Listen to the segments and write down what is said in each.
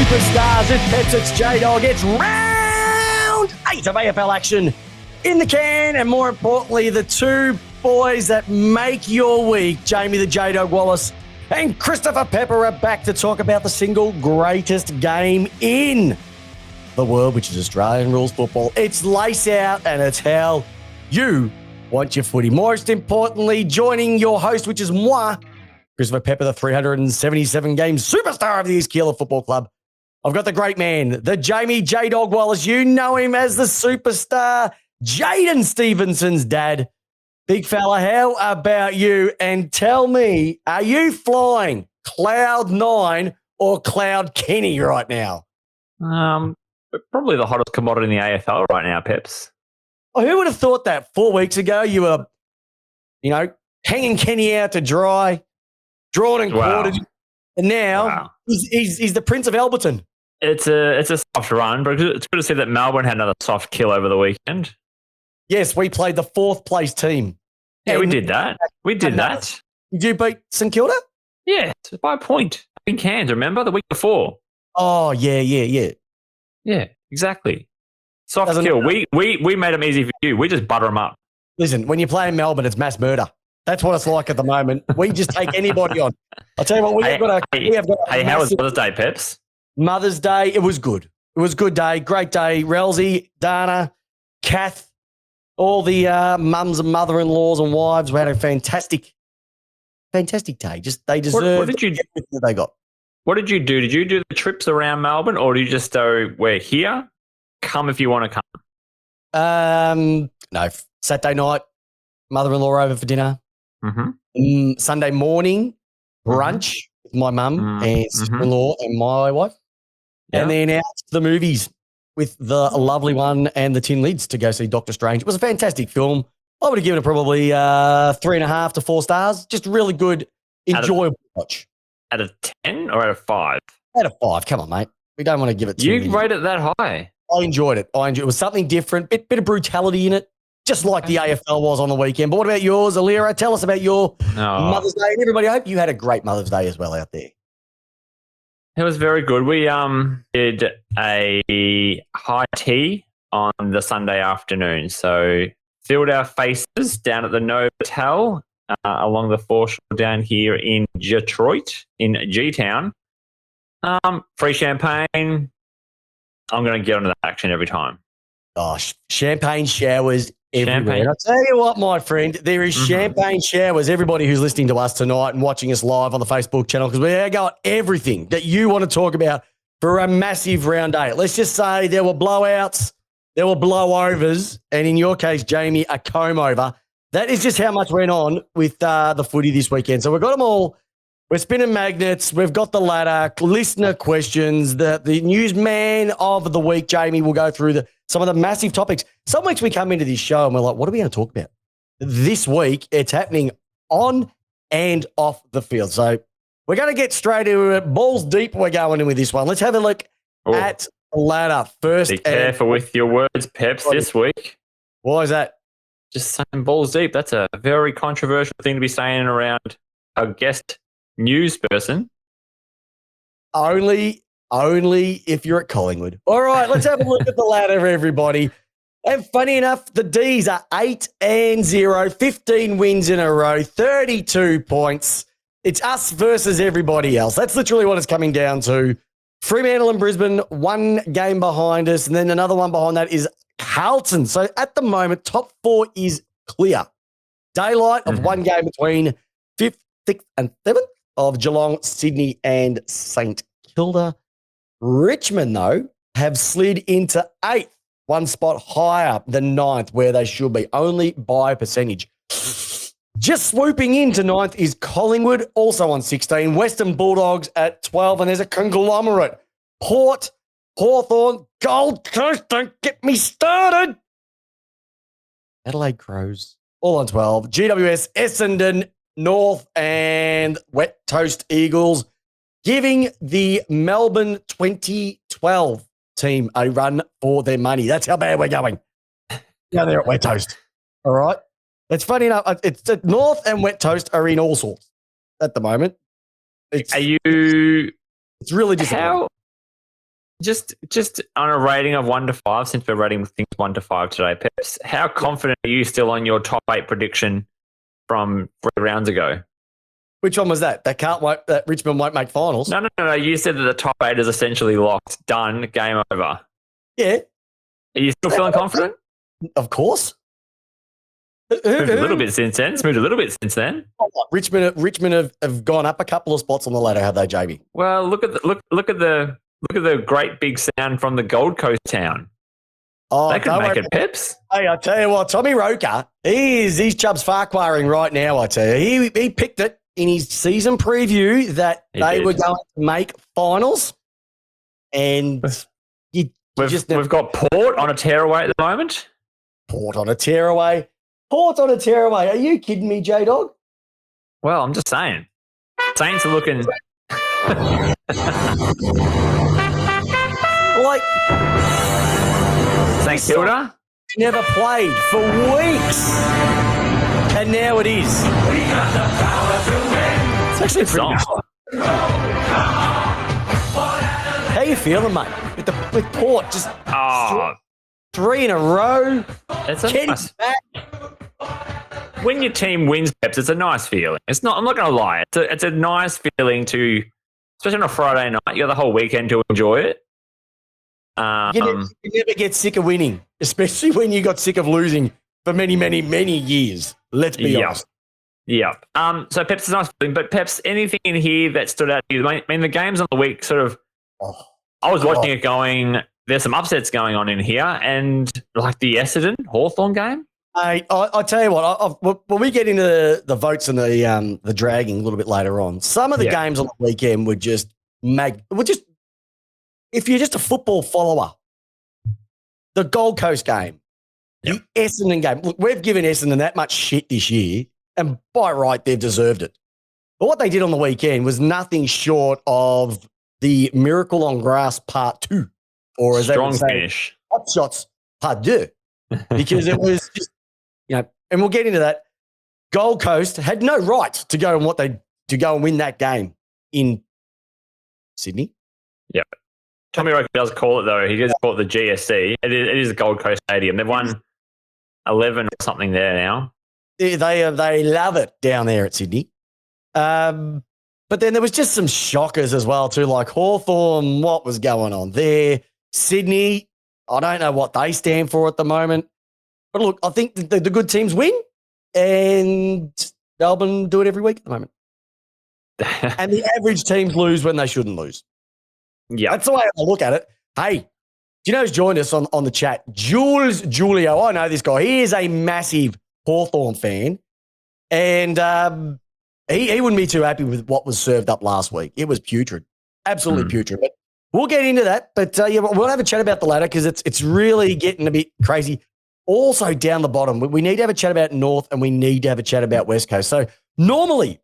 superstars. It's Peps, it's J-Dog. It's round 8 of AFL action in the can, and more importantly, the two boys that make your week, Jamie the J-Dog Wallis and Christopher Pepper, are back to talk about the single greatest game in the world, which is Australian rules football. It's lace out and it's how you want your footy. Most importantly, joining your host, which is moi, Christopher Pepper, the 377-game superstar of the East Keilor Football Club. I've got the great man, the Jamie J-Dog Wallis. You know him as the superstar, Jaden Stevenson's dad. Big fella, how about you? And tell me, are you flying Cloud 9 or Cloud Kenny right now? Probably the hottest commodity in the AFL right now, Peps. Oh, who would have thought that 4 weeks ago you were, hanging Kenny out to dry, drawn and quartered, and now he's the Prince of Alberton. It's a soft run, but it's good to see that Melbourne had another soft kill over the weekend. Yes, we played the fourth place team. Yeah, we did that. Did you beat St Kilda? Yeah, by a point. In Cairns, remember? The week before. Oh, yeah. Yeah, exactly. Soft kill. We made them easy for you. We just butter them up. Listen, when you play in Melbourne, it's mass murder. That's what it's like at the moment. We just take anybody on. I'll tell you what, we have got a how was Mother's Day, Peps? Mother's Day, it was good. It was a good day, great day. Relzy, Dana, Kath, all the mums and mother-in-laws and wives, we had a fantastic day. They deserved everything that they got. What did you do? Did you do the trips around Melbourne, or did you just go, we're here, come if you want to come? No, Saturday night, mother-in-law over for dinner. Mm-hmm. Sunday morning, brunch with my mum and sister-in-law and my wife. Yeah. And then out to the movies with the lovely one and the Tin Lids to go see Doctor Strange. It was a fantastic film. I would have given it probably 3.5 to 4 stars. Just really good, enjoyable watch. Out of 10 or out of 5? Out of 5. Come on, mate. We don't want to give it to you. Rate it that high? I enjoyed it. It was something different, bit of brutality in it, just like the AFL was on the weekend. But what about yours, Alira? Tell us about your Mother's Day. And everybody, I hope you had a great Mother's Day as well out there. It was very good. We did a high tea on the Sunday afternoon. So filled our faces down at the Novotel along the foreshore down here in Detroit, in G-Town. Free champagne. I'm going to get onto that action every time. Gosh, champagne showers everywhere. And I'll tell you what, my friend, there is champagne showers. Everybody who's listening to us tonight and watching us live on the Facebook channel, because we got everything that you want to talk about for a massive round 8. Let's just say there were blowouts, there were blowovers, and in your case, Jamie, a comb over. That is just how much went on with the footy this weekend. So we've got them all. We're spinning magnets. We've got the ladder, listener questions. The newsman of the week, Jamie, will go through some of the massive topics. Some weeks we come into this show and we're like, what are we going to talk about? This week, it's happening on and off the field. So we're going to get straight into it. Balls deep we're going in with this one. Let's have a look at the ladder first. Be careful with your words, Peps, this week. Why is that? Just saying balls deep. That's a very controversial thing to be saying around a guest news person. Only if you're at Collingwood. All right, let's have a look at the ladder, everybody. And funny enough, the D's are 8-0, 15 wins in a row, 32 points. It's us versus everybody else. That's literally what it's coming down to. Fremantle and Brisbane, 1 game behind us, and then another one behind that is Carlton. So at the moment, top 4 is clear. Daylight of 1 game between 5th, 6th, and 7th of Geelong, Sydney, and St Kilda. Richmond, though, have slid into 8th, 1 spot higher than 9th, where they should be, only by a percentage. Just swooping into 9th is Collingwood, also on 16. Western Bulldogs at 12, and there's a conglomerate. Port, Hawthorn, Gold Coast, don't get me started. Adelaide Crows, all on 12. GWS, Essendon, North, and Wet Toast Eagles, giving the Melbourne 2012 team a run for their money. That's how bad we're going. Down there at Wet Toast. All right. It's funny enough. It's North and Wet Toast are in all sorts at the moment. It's really disappointing. Just on a rating of 1 to 5, since we're rating things 1 to 5 today, Peps, how confident are you still on your top 8 prediction from 3 rounds ago? Which one was that? That Richmond won't make finals? No. You said that the top 8 is essentially locked, done, game over. Yeah. Are you still feeling confident? Of course. Moved a little bit since then. Richmond have gone up a couple of spots on the ladder, have they, Jamie? Well, look at the great big sound from the Gold Coast town. Oh, they could make it, Peps. Hey, I tell you what, Tommy Roker, he's Chubbs Farquharing right now, I tell you. He picked it in his season preview that they were going to make finals. And we've got Port on a tearaway at the moment. Port on a tearaway. Are you kidding me, J-Dog? Well, I'm just saying. Saints are looking... like... St Kilda? Never played for weeks. And now it is. We got the power to win. It's actually a pretty good song. How you feeling, mate? With Port just 3 in a row. It's a nice... When your team wins, Peps, it's a nice feeling. It's not. I'm not going to lie. It's a nice feeling to, especially on a Friday night. You got the whole weekend to enjoy it. You never get sick of winning, especially when you got sick of losing for many, many, many years. Let's be honest. Yeah. So Peps is a nice feeling, but Peps, anything in here that stood out to you? I mean, the games on the week sort of. I was watching it going. There's some upsets going on in here, and like the Essendon Hawthorn game. I tell you what, when we get into the votes and the dragging a little bit later on, some of the games on the weekend would just if you're just a football follower, the Gold Coast game, the Essendon game. Look, we've given Essendon that much shit this year, and by right, they've deserved it. But what they did on the weekend was nothing short of the Miracle on Grass Part 2, or as strong they would say, finish. Hot Shots Part 2, because it was just, and we'll get into that. Gold Coast had no right to go and win that game in Sydney. Yeah. Tommy Roker does call it, though. He does call it the GSC. It is the Gold Coast Stadium. They've won 11 or something there now. They love it down there at Sydney. But then there was just some shockers as well, too, like Hawthorn. What was going on there? Sydney, I don't know what they stand for at the moment. But look, I think the good teams win, and Melbourne do it every week at the moment. And the average teams lose when they shouldn't lose. Yeah. That's the way I look at it. Hey, do you know who's joined us on the chat? Jules Julio. I know this guy. He is a massive Hawthorn fan. And he wouldn't be too happy with what was served up last week. It was putrid. Absolutely putrid. But we'll get into that. But we'll have a chat about the ladder because it's really getting a bit crazy. Also down the bottom, we need to have a chat about North and we need to have a chat about West Coast. So normally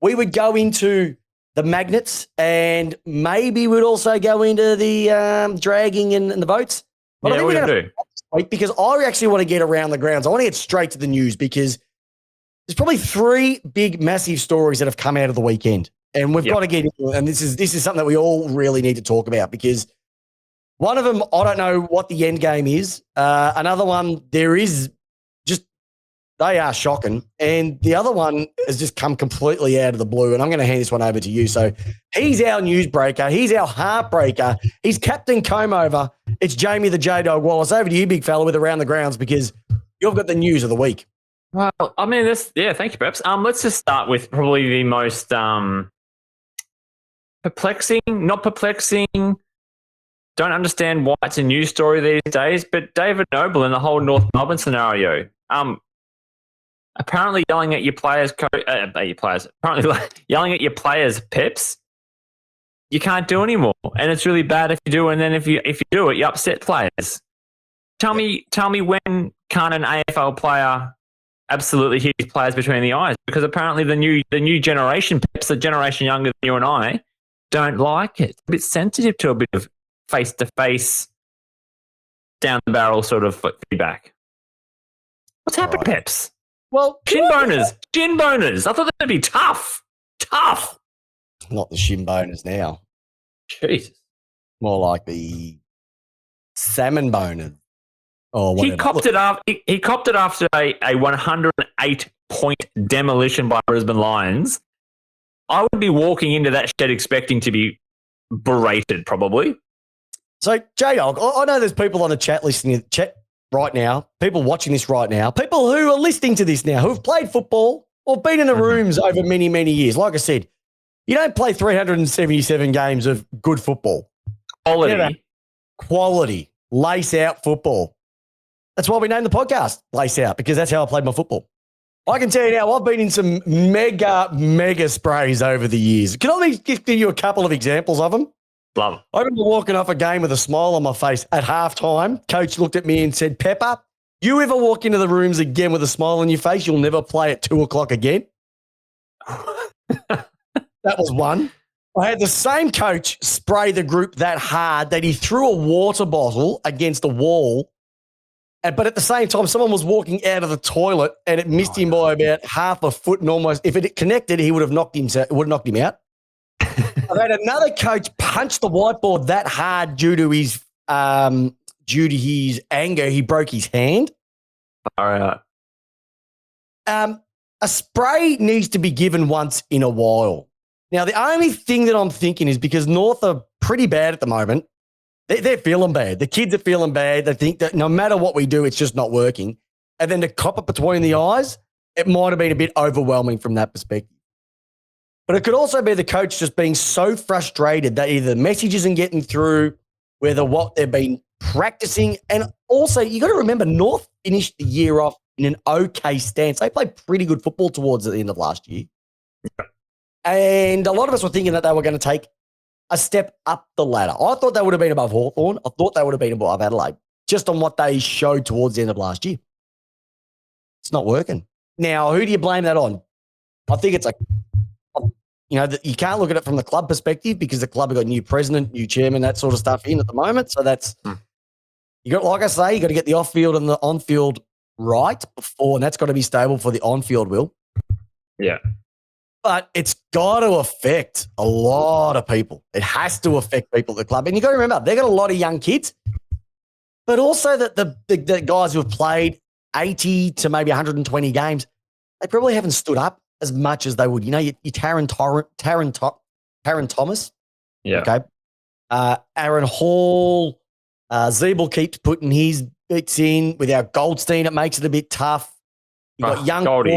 we would go into the magnets and maybe we'd also go into the dragging and the votes. But I think we're going to do because I actually want to get around the grounds. I want to get straight to the news because there's probably 3 big, massive stories that have come out of the weekend. And we've got to get into it. And this is something that we all really need to talk about because one of them, I don't know what the end game is. Another one, there is just, they are shocking. And the other one has just come completely out of the blue. And I'm going to hand this one over to you. So he's our newsbreaker. He's our heartbreaker. He's Captain Comb Over. It's Jamie the J-Dog Wallis. Over to you, big fella, with Around the Grounds because you've got the news of the week. Well, I mean, thank you, Peps. Let's just start with probably the most not perplexing, don't understand why it's a news story these days, but David Noble and the whole North Melbourne scenario. Apparently yelling at your players, apparently yelling at your players, Peps, you can't do anymore. And it's really bad if you do, and then if you do it, you upset players. Tell me when can't an AFL player absolutely hit his players between the eyes? Because apparently the new generation, Peps, the generation younger than you and I, don't like it. It's a bit sensitive to a bit of face-to-face, down-the-barrel sort of feedback. What's happened, Peps? Well, Shin boners. I thought that'd be tough. Not the shin boners now. Jesus. More like the salmon boners. Or He whatever. copped it up. He copped it after a 108-point demolition by Brisbane Lions. I would be walking into that shed expecting to be berated, probably. So, J-Dog, I know there's people on the chat listening to chat right now, people watching this right now, people who are listening to this now, who've played football or been in the rooms over many, many years. Like I said, you don't play 377 games of good football. Quality, lace-out football. That's why we named the podcast Lace-Out, because that's how I played my football. I can tell you now, I've been in some mega sprays over the years. Can I give you a couple of examples of them? Love. I remember walking off a game with a smile on my face at halftime. Coach looked at me and said, Pepper, you ever walk into the rooms again with a smile on your face, you'll never play at 2:00 again. That was one. I had the same coach spray the group that hard that he threw a water bottle against a wall. But at the same time, someone was walking out of the toilet and it missed him by about half a foot, and almost, if it connected, he would have knocked him out. I've had another coach punch the whiteboard that hard due to his anger. He broke his hand. All right. A spray needs to be given once in a while. Now, the only thing that I'm thinking is because North are pretty bad at the moment. They're feeling bad. The kids are feeling bad. They think that no matter what we do, it's just not working. And then to cop it between the eyes, it might have been a bit overwhelming from that perspective. But it could also be the coach just being so frustrated that either the message isn't getting through, whether what they've been practicing. And also, you got to remember, North finished the year off in an okay stance. They played pretty good football towards the end of last year. And a lot of us were thinking that they were going to take a step up the ladder. I thought they would have been above Hawthorn. I thought they would have been above Adelaide, just on what they showed towards the end of last year. It's not working. Now, who do you blame that on? I think it's you can't look at it from the club perspective because the club have got new president, new chairman, that sort of stuff in at the moment. So that's, you got, like I say, you got to get the off-field and the on-field right before, and that's got to be stable for the on-field, Will. Yeah. But it's got to affect a lot of people. It has to affect people at the club. And you got to remember, they've got a lot of young kids, but also that the guys who have played 80 to maybe 120 games, they probably haven't stood up as much as they would. You know, your Taron Thomas. Yeah. Okay. Aaron Hall. Zeeble keeps putting his bits in. With our Goldstein, it makes it a bit tough. You've got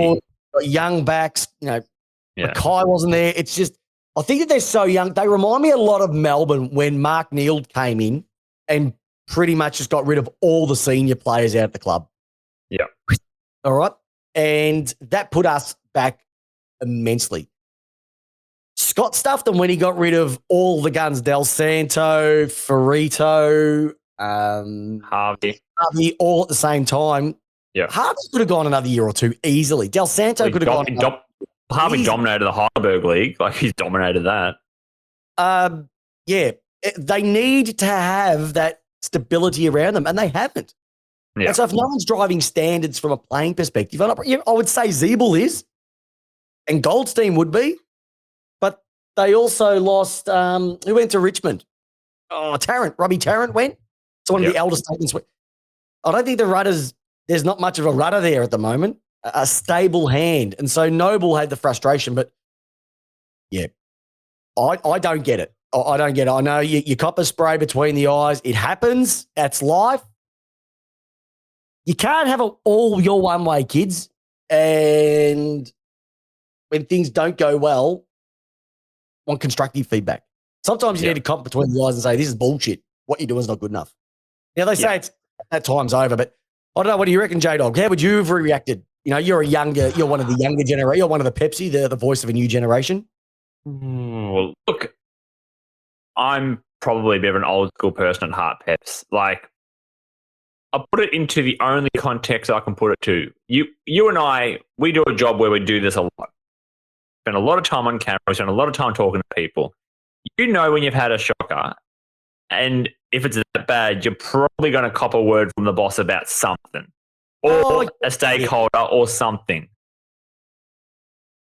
young backs, Mackay wasn't there. It's just, I think that they're so young. They remind me a lot of Melbourne when Mark Neeld came in and pretty much just got rid of all the senior players out of the club. Yeah. All right. And that put us back immensely. Scott stuffed them when he got rid of all the guns. Del Santo, Ferrito, Harvey, all at the same time. Yeah. Harvey could have gone another year or two easily. Del Santo could have gone. Harvey dominated the Heidelberg League. Like, he's dominated that. They need to have that stability around them, and they haven't. Yeah. And so if no one's driving standards from a playing perspective, I would say Zeeble is, and Goldstein would be, but they also lost, who went to Richmond? Robbie Tarrant went. So one of the elder statements went. I don't think the rudders, there's not much of a rudder there at the moment. A stable hand. And so Noble had the frustration, but I don't get it. I don't get it. I know you cop a spray between the eyes. It happens. That's life. You can't have all your one-way kids. And when things don't go well, want constructive feedback. Sometimes you need to cop between the eyes and say, this is bullshit. What you're doing is not good enough. Now, they say it's that time's over, but I don't know. What do you reckon, J-Dog? How would you have reacted? You're one of the younger generation. You're one of the Pepsi, the voice of a new generation. Well, look, I'm probably a bit of an old school person at heart, Peps. Like, I'll put it into the only context I can put it to. You and I, we do a job where we do this a lot. Spend a lot of time on camera, spend a lot of time talking to people. You know when you've had a shocker, and if it's that bad, you're probably going to cop a word from the boss about something. Or a stakeholder or something.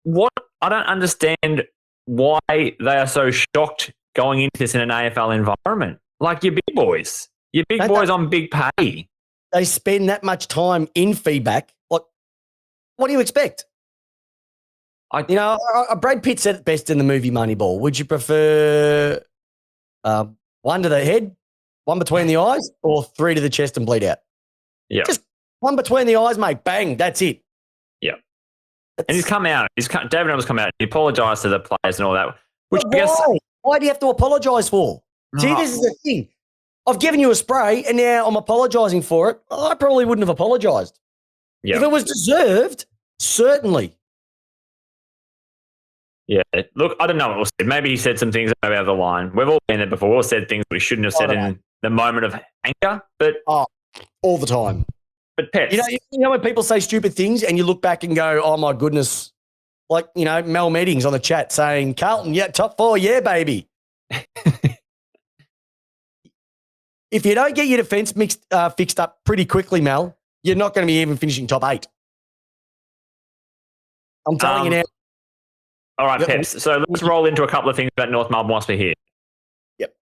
I don't understand why they are so shocked going into this in an AFL environment. Like your big boys. Your big boys on big pay. They spend that much time in feedback. What do you expect? Brad Pitt said it best in the movie Moneyball. Would you prefer one to the head, one between the eyes, or 3 to the chest and bleed out? Yeah. Just one between the eyes, mate. Bang, that's it. Yeah. And he's come out. David Noble's come out. He apologised to the players and all that. Why do you have to apologise for? See, this is the thing. I've given you a spray and now I'm apologising for it. I probably wouldn't have apologised. Yeah. If it was deserved, certainly. Yeah. Look, I don't know what we'll say. Maybe he said some things that maybe over the line. We've all been there before. We've all said things we shouldn't have said in the moment of anger. But all the time. But Peps. You know when people say stupid things and you look back and go, oh, my goodness. Like, Mel Meetings on the chat saying, Carlton, yeah, top 4, yeah, baby. If you don't get your defence fixed up pretty quickly, Mel, you're not going to be even finishing top 8. I'm telling you now. All right, Peps. So let's roll into a couple of things about North Melbourne whilst we're here. Yep.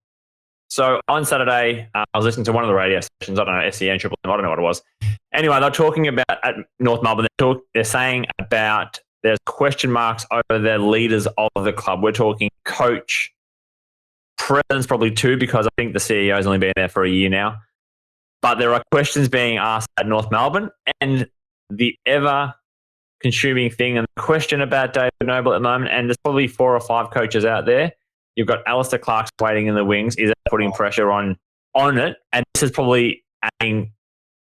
So on Saturday, I was listening to one of the radio stations. I don't know, SEN, Triple M, I don't know what it was. Anyway, they're talking about at North Melbourne. They're saying about there's question marks over the leaders of the club. We're talking coach, presidents probably too, because I think the CEO's only been there for a year now. But there are questions being asked at North Melbourne, and the ever-consuming thing and the question about David Noble at the moment, and there's probably 4 or 5 coaches out there. You've got Alistair Clark waiting in the wings. Is that putting pressure on it? And this is probably adding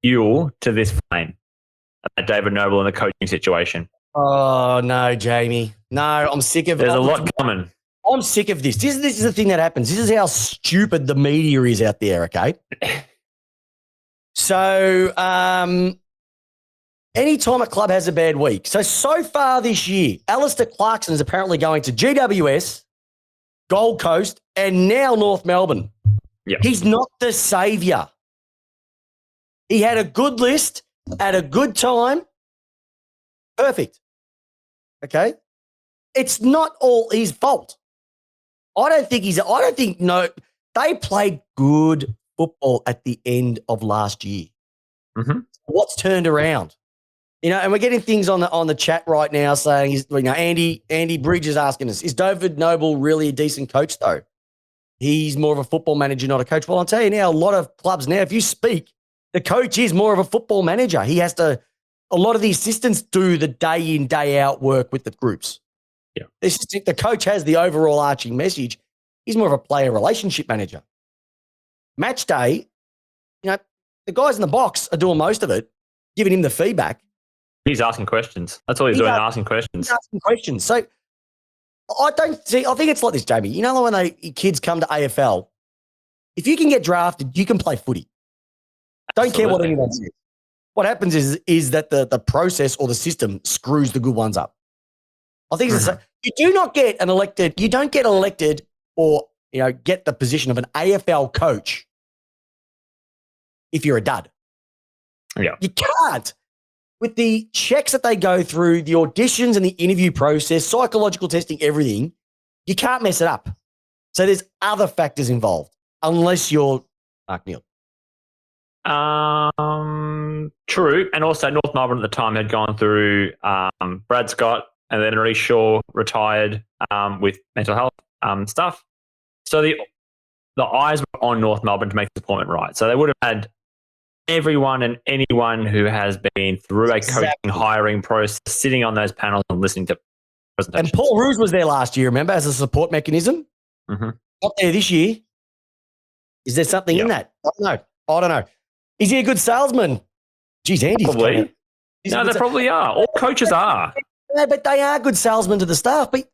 fuel to this flame about David Noble and the coaching situation. Oh, no, Jamie. No, I'm sick of it. There's a lot coming. I'm sick of this. This is the thing that happens. This is how stupid the media is out there, okay? So, anytime a club has a bad week. So far this year, Alistair Clarkson is apparently going to GWS, Gold Coast, and now North Melbourne. Yeah. He's not the saviour. He had a good list at a good time. Perfect. Okay? It's not all his fault. They played good football at the end of last year. Mm-hmm. What's turned around? And we're getting things on the chat right now saying, Andy Bridge is asking us, is David Noble really a decent coach though? He's more of a football manager, not a coach. Well, I'll tell you now, a lot of clubs now, if you speak, the coach is more of a football manager. A lot of the assistants do the day in, day out work with the groups. Yeah. The coach has the overall arching message. He's more of a player relationship manager. Match day, the guys in the box are doing most of it, giving him the feedback. He's asking questions. That's all he's doing, asking questions. He's asking questions. So I think it's like this, Jamie. When kids come to AFL, if you can get drafted, you can play footy. Don't care what anyone says. What happens is that the process or the system screws the good ones up. I think it's you don't get elected or get the position of an AFL coach if you're a dud. Yeah. You can't. With the checks that they go through, the auditions and the interview process, psychological testing, everything, you can't mess it up. So there's other factors involved, unless you're Mark Neal. True. And also North Melbourne at the time had gone through Brad Scott and then Reece Shaw retired with mental health stuff. So the eyes were on North Melbourne to make the appointment right. So they would have had everyone and anyone who has been through a coaching hiring process sitting on those panels and listening to presentations. And Paul Roos was there last year, remember, as a support mechanism. Mm-hmm. Not there this year. Is there something in that? I don't know. Is he a good salesman? Geez, Andy's probably. No, they probably are. All coaches are. No, but they are good salesmen to the staff. But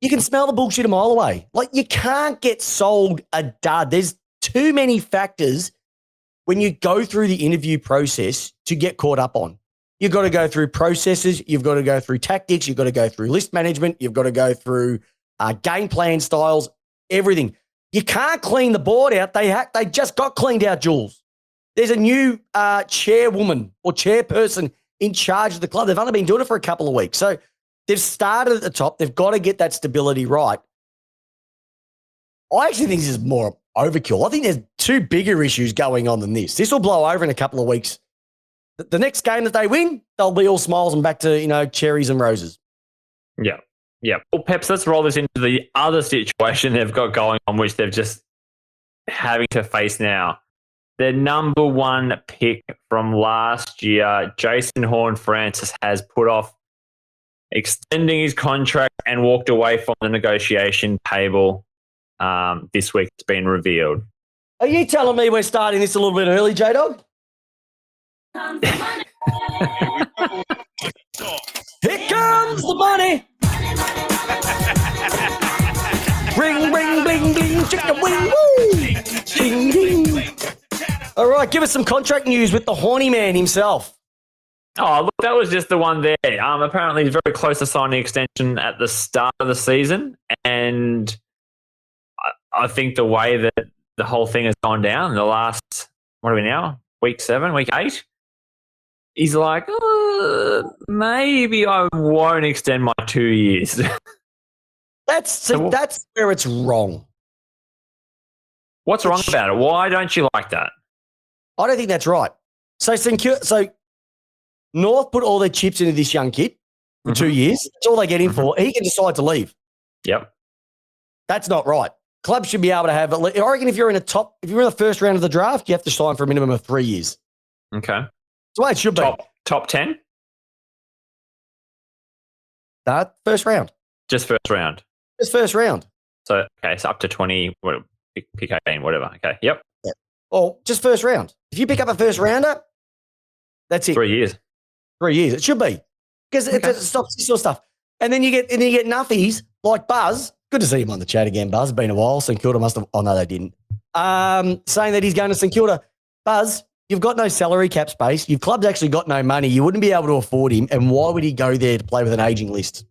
you can smell the bullshit a mile away. Like, you can't get sold a dud. There's too many factors when you go through the interview process to get caught up on. You've got to go through processes. You've got to go through tactics. You've got to go through list management. You've got to go through game plan styles, everything. You can't clean the board out. They just got cleaned out, Jules. There's a new chairwoman or chairperson in charge of the club. They've only been doing it for a couple of weeks. So they've started at the top. They've got to get that stability right. I actually think this is more overkill. I think there's two bigger issues going on than this. This will blow over in a couple of weeks. The next game that they win, they'll be all smiles and back to, cherries and roses. Yeah. Yeah. Well, Peps, let's roll this into the other situation they've got going on, which they've just having to face now. Their number one pick from last year, Jason Horne-Francis, has put off extending his contract and walked away from the negotiation table. This week it's been revealed. Are you telling me we're starting this a little bit early, J-Dog? Here comes the money. Ring, ring, bling, bling, chicka, wing, woo. Ding, ding. All right, give us some contract news with the horny man himself. Oh, look, that was just the one there. Apparently he's very close to signing an extension at the start of the season. And I think the way that the whole thing has gone down in the last, what are we now? Week 7, week 8? He's like, maybe I won't extend my 2 years. That's where it's wrong. What's wrong about it? Why don't you like that? I don't think that's right. So North put all their chips into this young kid for 2 years. That's all they get him for. He can decide to leave. Yep. That's not right. Clubs should be able to have I reckon if you're in the first round of the draft, you have to sign for a minimum of 3 years. Okay. That's the way it should be. Top 10? That first round. Just first round. Just first round. So, okay, it's up to 20, pick 18, whatever. Okay, yep. Yeah. Or just first round. If you pick up a first rounder, that's it. 3 years. 3 years. It should be. Because it stops this sort of stuff. And then you get nuffies like Buzz. Good to see him on the chat again, Buzz. Been a while. St Kilda must have. Oh, no, they didn't. Saying that he's going to St Kilda. Buzz, you've got no salary cap space. Your club's actually got no money. You wouldn't be able to afford him. And why would he go there to play with an aging list?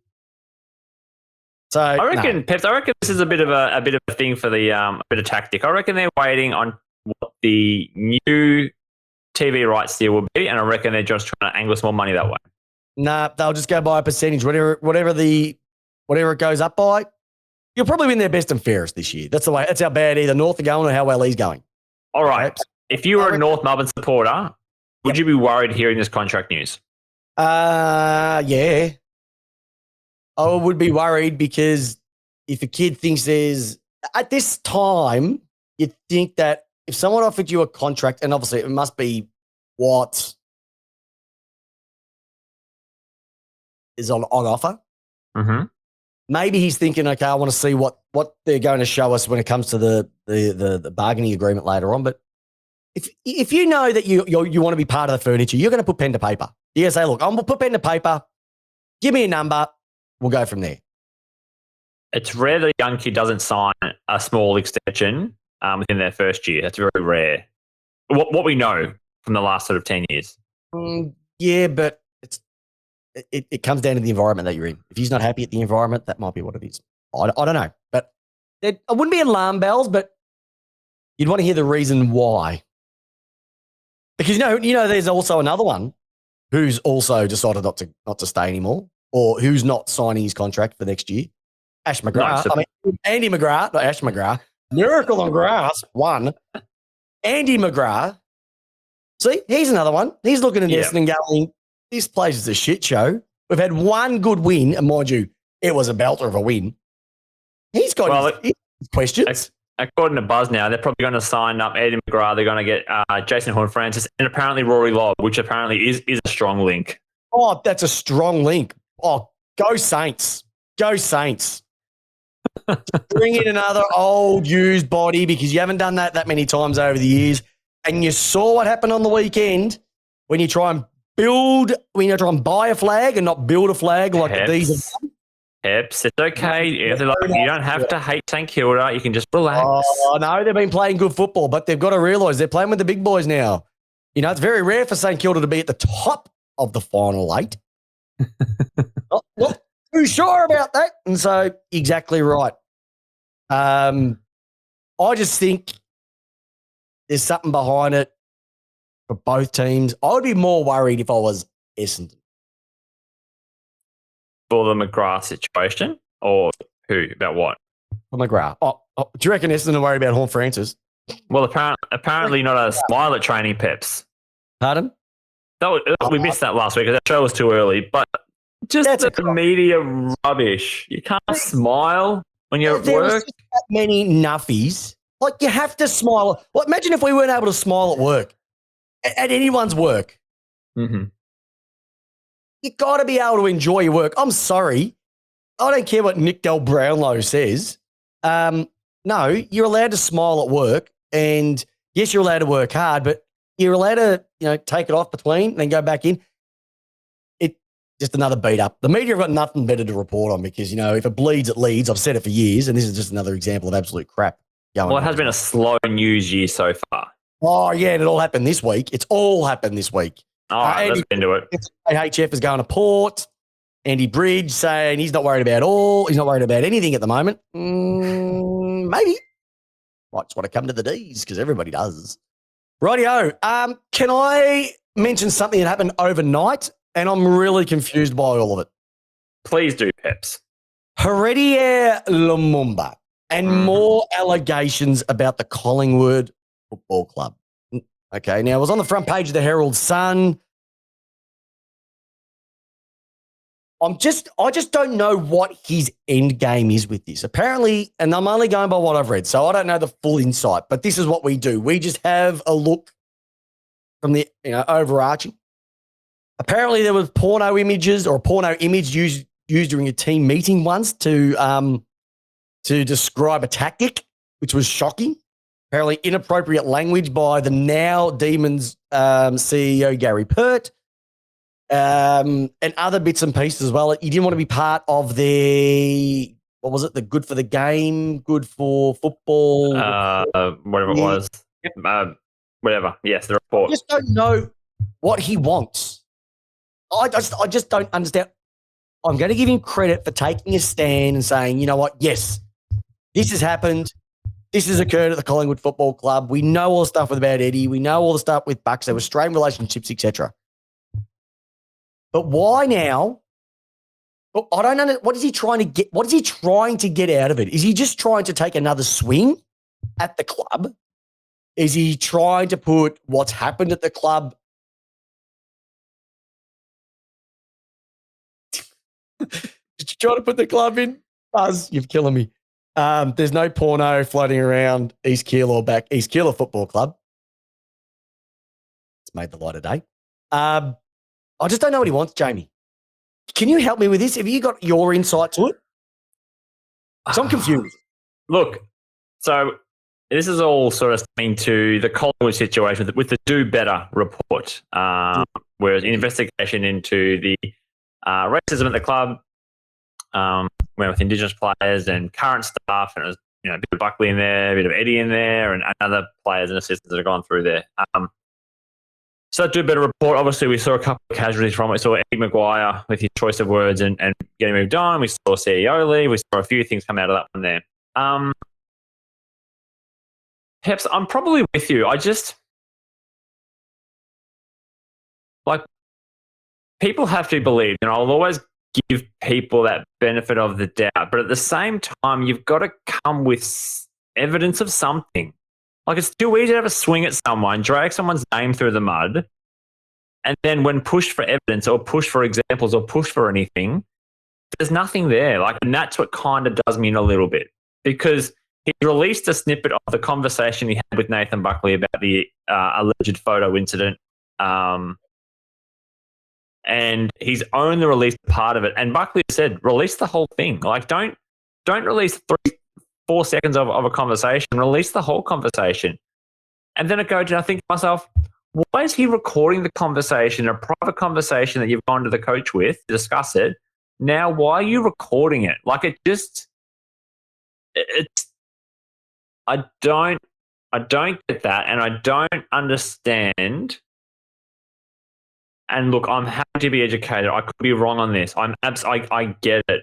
So I reckon, Peps, this is a bit of a thing for the a bit of tactic. I reckon they're waiting on what the new TV rights deal will be, and I reckon they're just trying to angle some more money that way. Nah, they'll just go by a percentage. Whatever it goes up by, you'll probably win their best and fairest this year. That's the way. That's how bad either North are going or how well he's going. All right. If you were a North Melbourne supporter, would you be worried hearing this contract news? Yeah. I would be worried because if a kid thinks at this time, you'd think that if someone offered you a contract, and obviously it must be what is on offer. Mm-hmm. Maybe he's thinking, okay, I want to see what they're going to show us when it comes to the bargaining agreement later on. But if you know that you want to be part of the furniture, you're going to put pen to paper. You're going to say, look, I'm going to put pen to paper. Give me a number. We'll go from there. It's rare that a young kid doesn't sign a small extension within their first year. That's very rare. What we know from the last sort of 10 years. Yeah, but it comes down to the environment that you're in. If he's not happy at the environment, that might be what it is. I don't know. But I wouldn't be alarm bells, but you'd want to hear the reason why. Because, there's also another one who's also decided not to stay anymore, or who's not signing his contract for next year. Ash McGrath. Andy McGrath, not Ash McGrath. Miracle on Grass, one. Andy McGrath. See, he's another one. He's looking at this and going, this place is a shit show. We've had one good win, and mind you, it was a belter of a win. He's got his questions. According to Buzz now, they're probably going to sign up Andy McGrath. They're going to get Jason Horne-Francis and apparently Rory Lobb, which apparently is a strong link. Oh, that's a strong link. Oh, go Saints. Go Saints. Bring in another old used body because you haven't done that many times over the years. And you saw what happened on the weekend when you try and buy a flag and not build a flag like the D's. Peps, it's okay. You don't have to hate St Kilda. You can just relax. Oh, no, they've been playing good football, but they've got to realise they're playing with the big boys now. It's very rare for St Kilda to be at the top of the final 8. Not too sure about that. And so, exactly right. I just think there's something behind it for both teams. I would be more worried if I was Essendon. For the McGrath situation? Or who? About what? on the graph. Do you reckon Essendon are worried about Horn Francis? Well, apparently not a smile at training, Peps. Pardon? We missed that last week because that show was too early. But just the media rubbish. You can't smile when you're at work. Just that many nuffies. Like, you have to smile. Well, imagine if we weren't able to smile at work, at anyone's work. Mm-hmm. You got to be able to enjoy your work. I'm sorry. I don't care what Nick Del Brownlow says. No, you're allowed to smile at work. And yes, you're allowed to work hard, but you're allowed to, take it off between and then go back in. Just another beat up. The media have got nothing better to report on because, if it bleeds, it leads. I've said it for years, and this is just another example of absolute crap. Well, it has been a slow news year so far. Oh, yeah, and it all happened this week. It's all happened this week. All right, let's get into it. HF is going to Port. Andy Bridge saying he's not worried about anything at the moment. Maybe. Might just want to come to the D's because everybody does. Rightio. Can I mention something that happened overnight? And I'm really confused by all of it. Please do, Peps. Heritier Lumumba and more allegations about the Collingwood Football Club. Okay, now it was on the front page of the Herald Sun. I just don't know what his end game is with this. Apparently, and I'm only going by what I've read, so I don't know the full insight, but this is what we do. We just have a look from the overarching. Apparently, there was porno images or a porno image used during a team meeting once to describe a tactic, which was shocking. Apparently, inappropriate language by the now Demons CEO Gary Pert, and other bits and pieces as well. You didn't want to be part of the good for the game, good for football, whatever it was, whatever. Yes, the report. I just don't know what he wants. I just don't understand. I'm going to give him credit for taking a stand and saying, you know what, yes, this has happened. This has occurred at the Collingwood Football Club. We know all the stuff about Eddie. We know all the stuff with Bucks. There were strained relationships, etc. But why now? I don't know. What is he trying to get? What is he trying to get out of it? Is he just trying to take another swing at the club? Is he trying to put what's happened at the club? Did you try to put the club in? Buzz, you're killing me. There's no porno floating around East Keilor Football Club. It's made the light of day. I just don't know what he wants, Jamie. Can you help me with this? Have you got your insight to it? So I'm confused. Look, so this is all sort of coming to the Collingwood situation with the Do Better report, where an investigation into the racism at the club, went with Indigenous players and current staff, and it was a bit of Buckley in there, a bit of Eddie in there, and other players and assistants that have gone through there. So that Do Better report, obviously we saw a couple of casualties from it. We saw Eddie Maguire with his choice of words and getting moved on. We saw CEO leave. We saw a few things come out of that one there. Peps, I'm probably with you. I just, people have to believe, I'll always give people that benefit of the doubt, but at the same time, you've got to come with evidence of something. It's too easy to have a swing at someone, drag someone's name through the mud, and then when pushed for evidence or pushed for examples or pushed for anything, there's nothing there. And that's what kind of does me in a little bit, because he released a snippet of the conversation he had with Nathan Buckley about the alleged photo incident, and he's only released part of it. And Buckley said, release the whole thing. Don't release 3-4 seconds of a conversation. Release the whole conversation. And then I think to myself, why is he recording the conversation, a private conversation that you've gone to the coach with to discuss it? Now, why are you recording it? I don't get that, and I don't understand. And look, I'm happy to be educated. I could be wrong on this. I get it.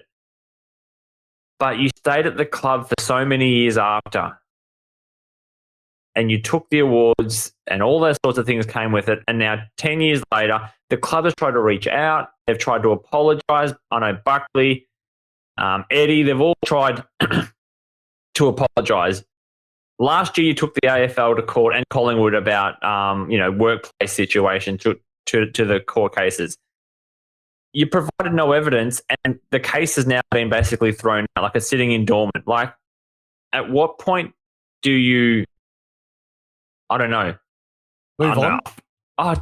But you stayed at the club for so many years after, and you took the awards, and all those sorts of things came with it. And now, 10 years later, the club has tried to reach out. They've tried to apologise. I know Buckley, Eddie, they've all tried to apologise. Last year, you took the AFL to court and Collingwood about, workplace situation to the court cases. You provided no evidence, and the case has now been basically thrown out, like it's sitting in dormant. Like, at what point do you? I don't know. Move on. I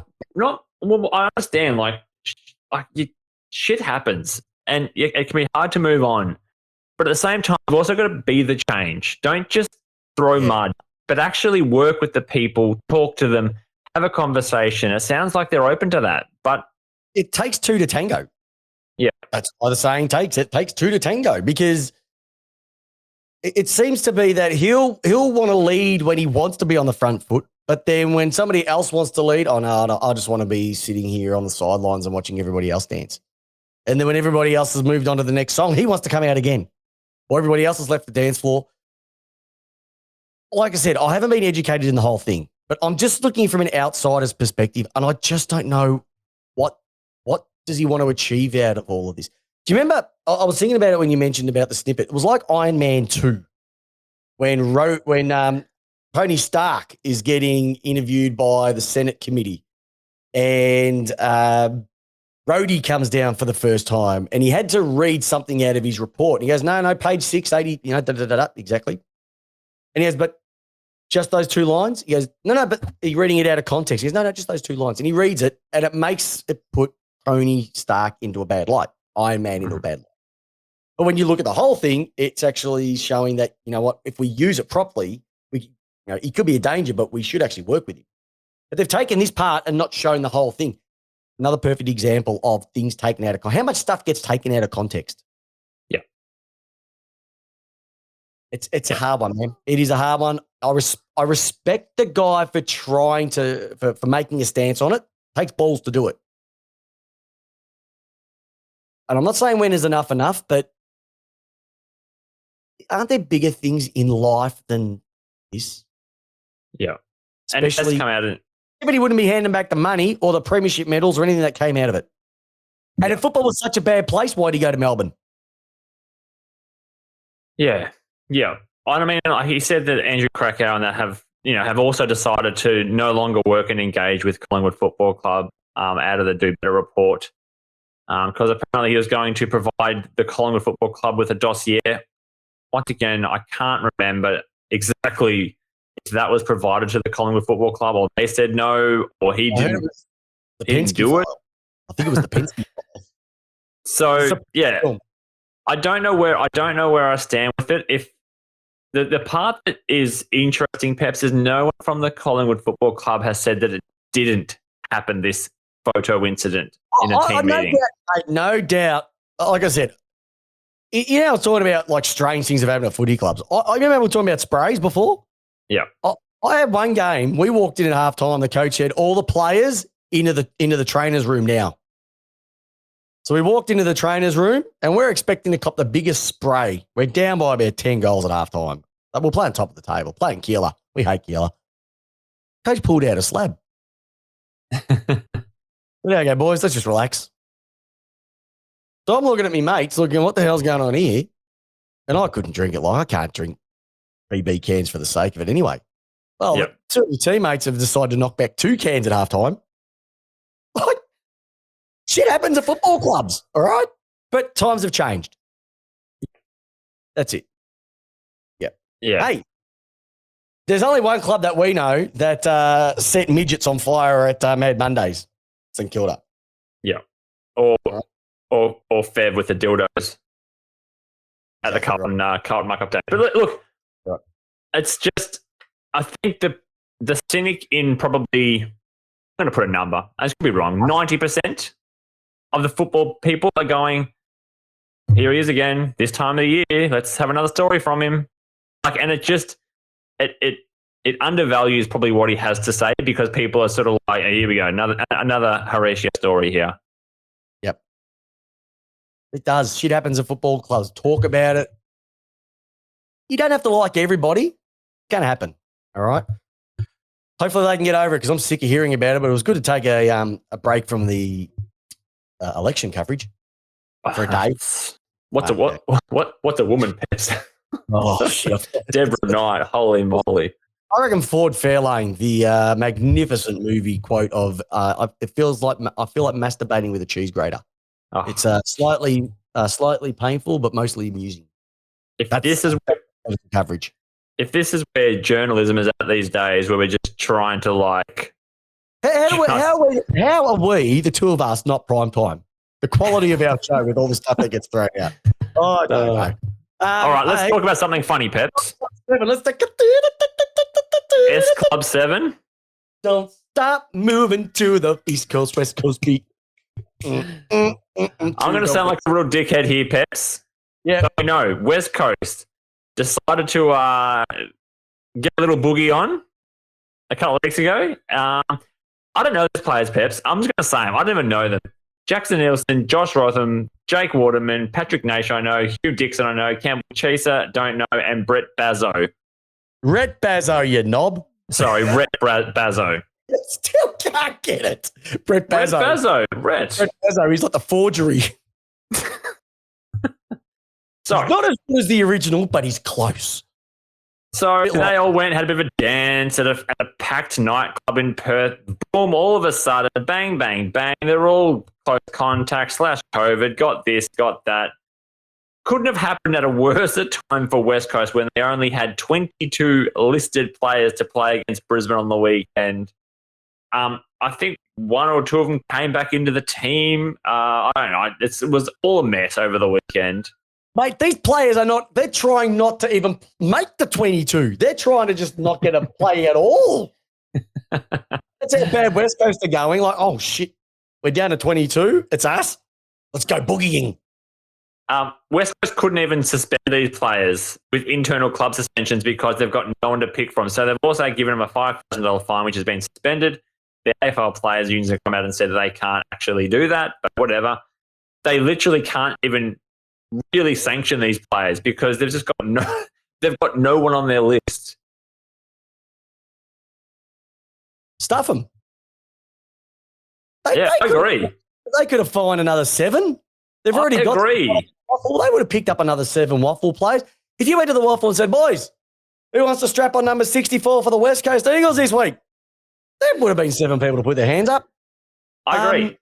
understand. Shit happens, and it can be hard to move on. But at the same time, you've also got to be the change. Don't just throw mud, but actually work with the people, talk to them, have a conversation. It sounds like they're open to that, but it takes two to tango. Yeah. That's why the saying takes. It takes two to tango, because it seems to be that he'll want to lead when he wants to be on the front foot, but then when somebody else wants to lead, oh no, I just want to be sitting here on the sidelines and watching everybody else dance. And then when everybody else has moved on to the next song, he wants to come out again, or everybody else has left the dance floor. Like I said, I haven't been educated in the whole thing, but I'm just looking from an outsider's perspective, and I just don't know what does he want to achieve out of all of this. Do you remember, I was thinking about it when you mentioned about the snippet. It was like Iron Man 2 when Tony Stark is getting interviewed by the Senate committee, and Rhodey comes down for the first time, and he had to read something out of his report. And he goes, no, page 680, exactly. And he goes, but just those two lines? He goes, no, but he's reading it out of context. He goes, no, just those two lines. And he reads it, and it makes it put Tony Stark into a bad light, Iron Man into a bad light. But when you look at the whole thing, it's actually showing that, you know what, if we use it properly, he could be a danger, but we should actually work with him. But they've taken this part and not shown the whole thing. Another perfect example of things taken out of context. How much stuff gets taken out of context? Yeah. It's a hard one, man. It is a hard one. I respect the guy for trying for making a stance on it. It takes balls to do it. And I'm not saying when is enough, but aren't there bigger things in life than this? Yeah. And it has come out of everybody wouldn't be handing back the money or the premiership medals or anything that came out of it. And if football was such a bad place, why did he go to Melbourne? Yeah. Yeah. I mean, he said that Andrew Krakauer and that have also decided to no longer work and engage with Collingwood Football Club out of the Do Better report, because apparently he was going to provide the Collingwood Football Club with a dossier. Once again, I can't remember exactly if that was provided to the Collingwood Football Club, or they said no, or he didn't do it. I think it was the Penske file. So yeah, I don't know where I stand with it. If the part that is interesting, Peps, is no one from the Collingwood Football Club has said that it didn't happen, this photo incident in a team meeting. No doubt. Like I said, I was talking about like strange things that happen at footy clubs. I remember we were talking about sprays before. Yeah. I had one game. We walked in at halftime. The coach said, all the players into the trainer's room now. So we walked into the trainer's room, and we're expecting to cop the biggest spray. We're down by about 10 goals at halftime. We're playing top of the table, playing Keeler. We hate Keeler. Coach pulled out a slab. There you go, boys. Let's just relax. So I'm looking at me mates, looking, what the hell's going on here? And I couldn't drink it. Like, I can't drink BB cans for the sake of it anyway. Well, two of your teammates have decided to knock back 2 cans at halftime. Like, shit happens at football clubs, all right? But times have changed. That's it. Yeah. Hey, there's only one club that we know that set midgets on fire at Mad Mondays. St Kilda. Yeah. Or Fev with the dildos at the Carlton Muck-Up Day. But look, it's just, I think the cynic in probably, I'm going to put a number, I could be wrong, 90% of the football people are going, here he is again, this time of the year, let's have another story from him. And it just, it undervalues probably what he has to say, because people are sort of like, here we go, another Heritier story here. Yep. It does. Shit happens at football clubs. Talk about it. You don't have to like everybody. It's going to happen. All right? Hopefully they can get over it, because I'm sick of hearing about it, but it was good to take a break from the election coverage for a day. What's a woman, Peps? Oh, shit. Deborah Knight, holy moly. I reckon Ford Fairlane, the magnificent movie quote of it feels like I feel like masturbating with a cheese grater. Oh, It's slightly painful, but mostly amusing. if this is coverage. If this is where journalism is at these days, where we're just trying to like, How are we, the two of us, not prime time? The quality of our show with all the stuff that gets thrown out. Oh, I don't know. All right, let's talk about something funny, Peps. Let's S Club 7. Don't stop moving to the East Coast, West Coast beat. I'm going to sound like a real dickhead here, Peps. Yeah. So I know West Coast decided to get a little boogie on a couple of weeks ago. I don't know these players, Peps. I'm just going to say them. I don't even know them. Jackson Nielsen, Josh Rotham, Jake Waterman, Patrick Nation, I know, Hugh Dixon, I know, Campbell Chaser, don't know, and Brett Bazzo. Rhett Bazzo, you knob. Sorry, Rhett Bazzo. Still can't get it. Brett Bazzo. Brett Bazzo, he's like the forgery. Sorry. He's not as good as the original, but he's close. So they all went, had a bit of a dance at a packed nightclub in Perth. Boom, all of a sudden, bang, bang, bang. They're all close contact / COVID. Got this, got that. Couldn't have happened at a worse time for West Coast when they only had 22 listed players to play against Brisbane on the weekend. I think one or two of them came back into the team. I don't know. It was all a mess over the weekend. Mate, these players they're trying not to even make the 22. They're trying to just not get a play at all. That's how bad West Coast are going. Like, oh, shit, we're down to 22. It's us. Let's go boogieing. West Coast couldn't even suspend these players with internal club suspensions because they've got no one to pick from. So they've also given them a $5,000 fine, which has been suspended. The AFL players unions have come out and said that they can't actually do that, but whatever. They literally can't even really sanction these players because they've just got no one on their list. Stuff them. I agree. They could have fined another 7. They've already got. Agree. Waffle. They would have picked up another 7 Waffle players. If you went to the Waffle and said, "Boys, who wants to strap on number 64 for the West Coast Eagles this week?" There would have been 7 people to put their hands up. I agree.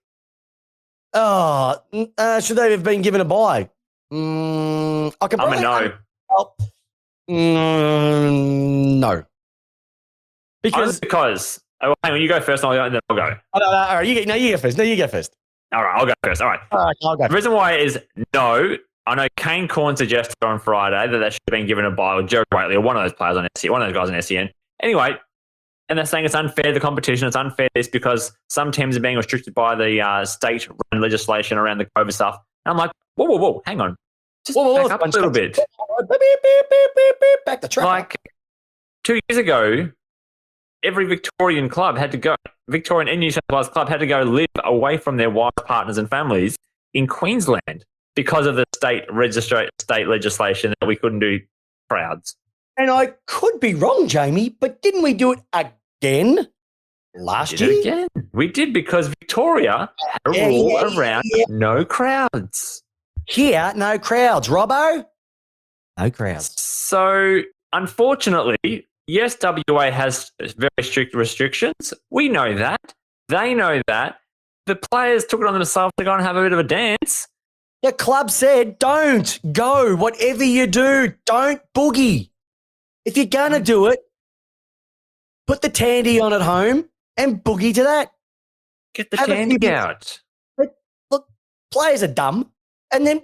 Should they have been given a bye? I'm a no. No. Because hang on, you go first, and then I'll go. All right, you go first. No, you go first. All right, I'll go first. All right. I'll go. The reason why is no. I know Kane Corn suggested on Friday that should have been given a bye with Joe Waitley or one of those players on SEN, one of those guys on SEN. Anyway, and they're saying it's unfair, the competition. It's unfair this because some teams are being restricted by the state-run legislation around the COVID stuff. And I'm like, whoa, hang on. Just back up a little bit. Back the track. Like 2 years ago, every Victorian club had to go, Victorian and New South Wales club had to go live away from their wives, partners and families in Queensland because of the state legislation that we couldn't do crowds. And I could be wrong, Jamie, but didn't we do it again last year? Again. We did because Victoria had a rule around no crowds. Here, no crowds. Robbo? No crowds. So, unfortunately, yes, WA has very strict restrictions. We know that. They know that. The players took it on themselves to go and have a bit of a dance. The club said, don't go. Whatever you do, don't boogie. If you're going to do it, put the tandy on at home and boogie to that. Get the tandy out. But look, players are dumb. And then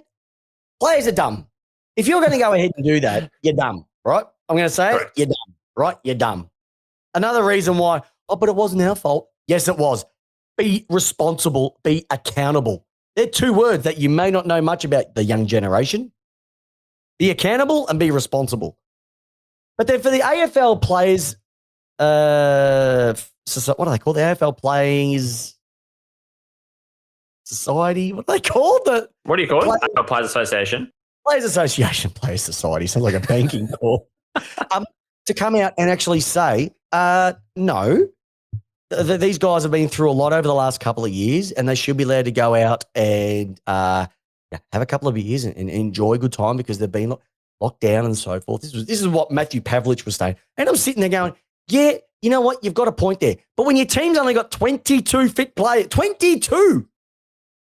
players are dumb. If you're going to go ahead and do that, you're dumb, right? I'm going to say it, you're dumb, right? You're dumb. Another reason why, but it wasn't our fault. Yes, it was. Be responsible, be accountable. They're 2 words that you may not know much about the young generation. Be accountable and be responsible. But then for the AFL players, what do they call the AFL Players Society? What are they called? What do you call it? AFL Players Association. Players Association, Players Society. Sounds like a banking call. To come out and actually say, no, these guys have been through a lot over the last couple of years and they should be allowed to go out and have a couple of years and enjoy a good time because they've been lockdown and so forth. This is what Matthew Pavlich was saying. And I'm sitting there going, yeah, you know what? You've got a point there. But when your team's only got 22 fit players, 22,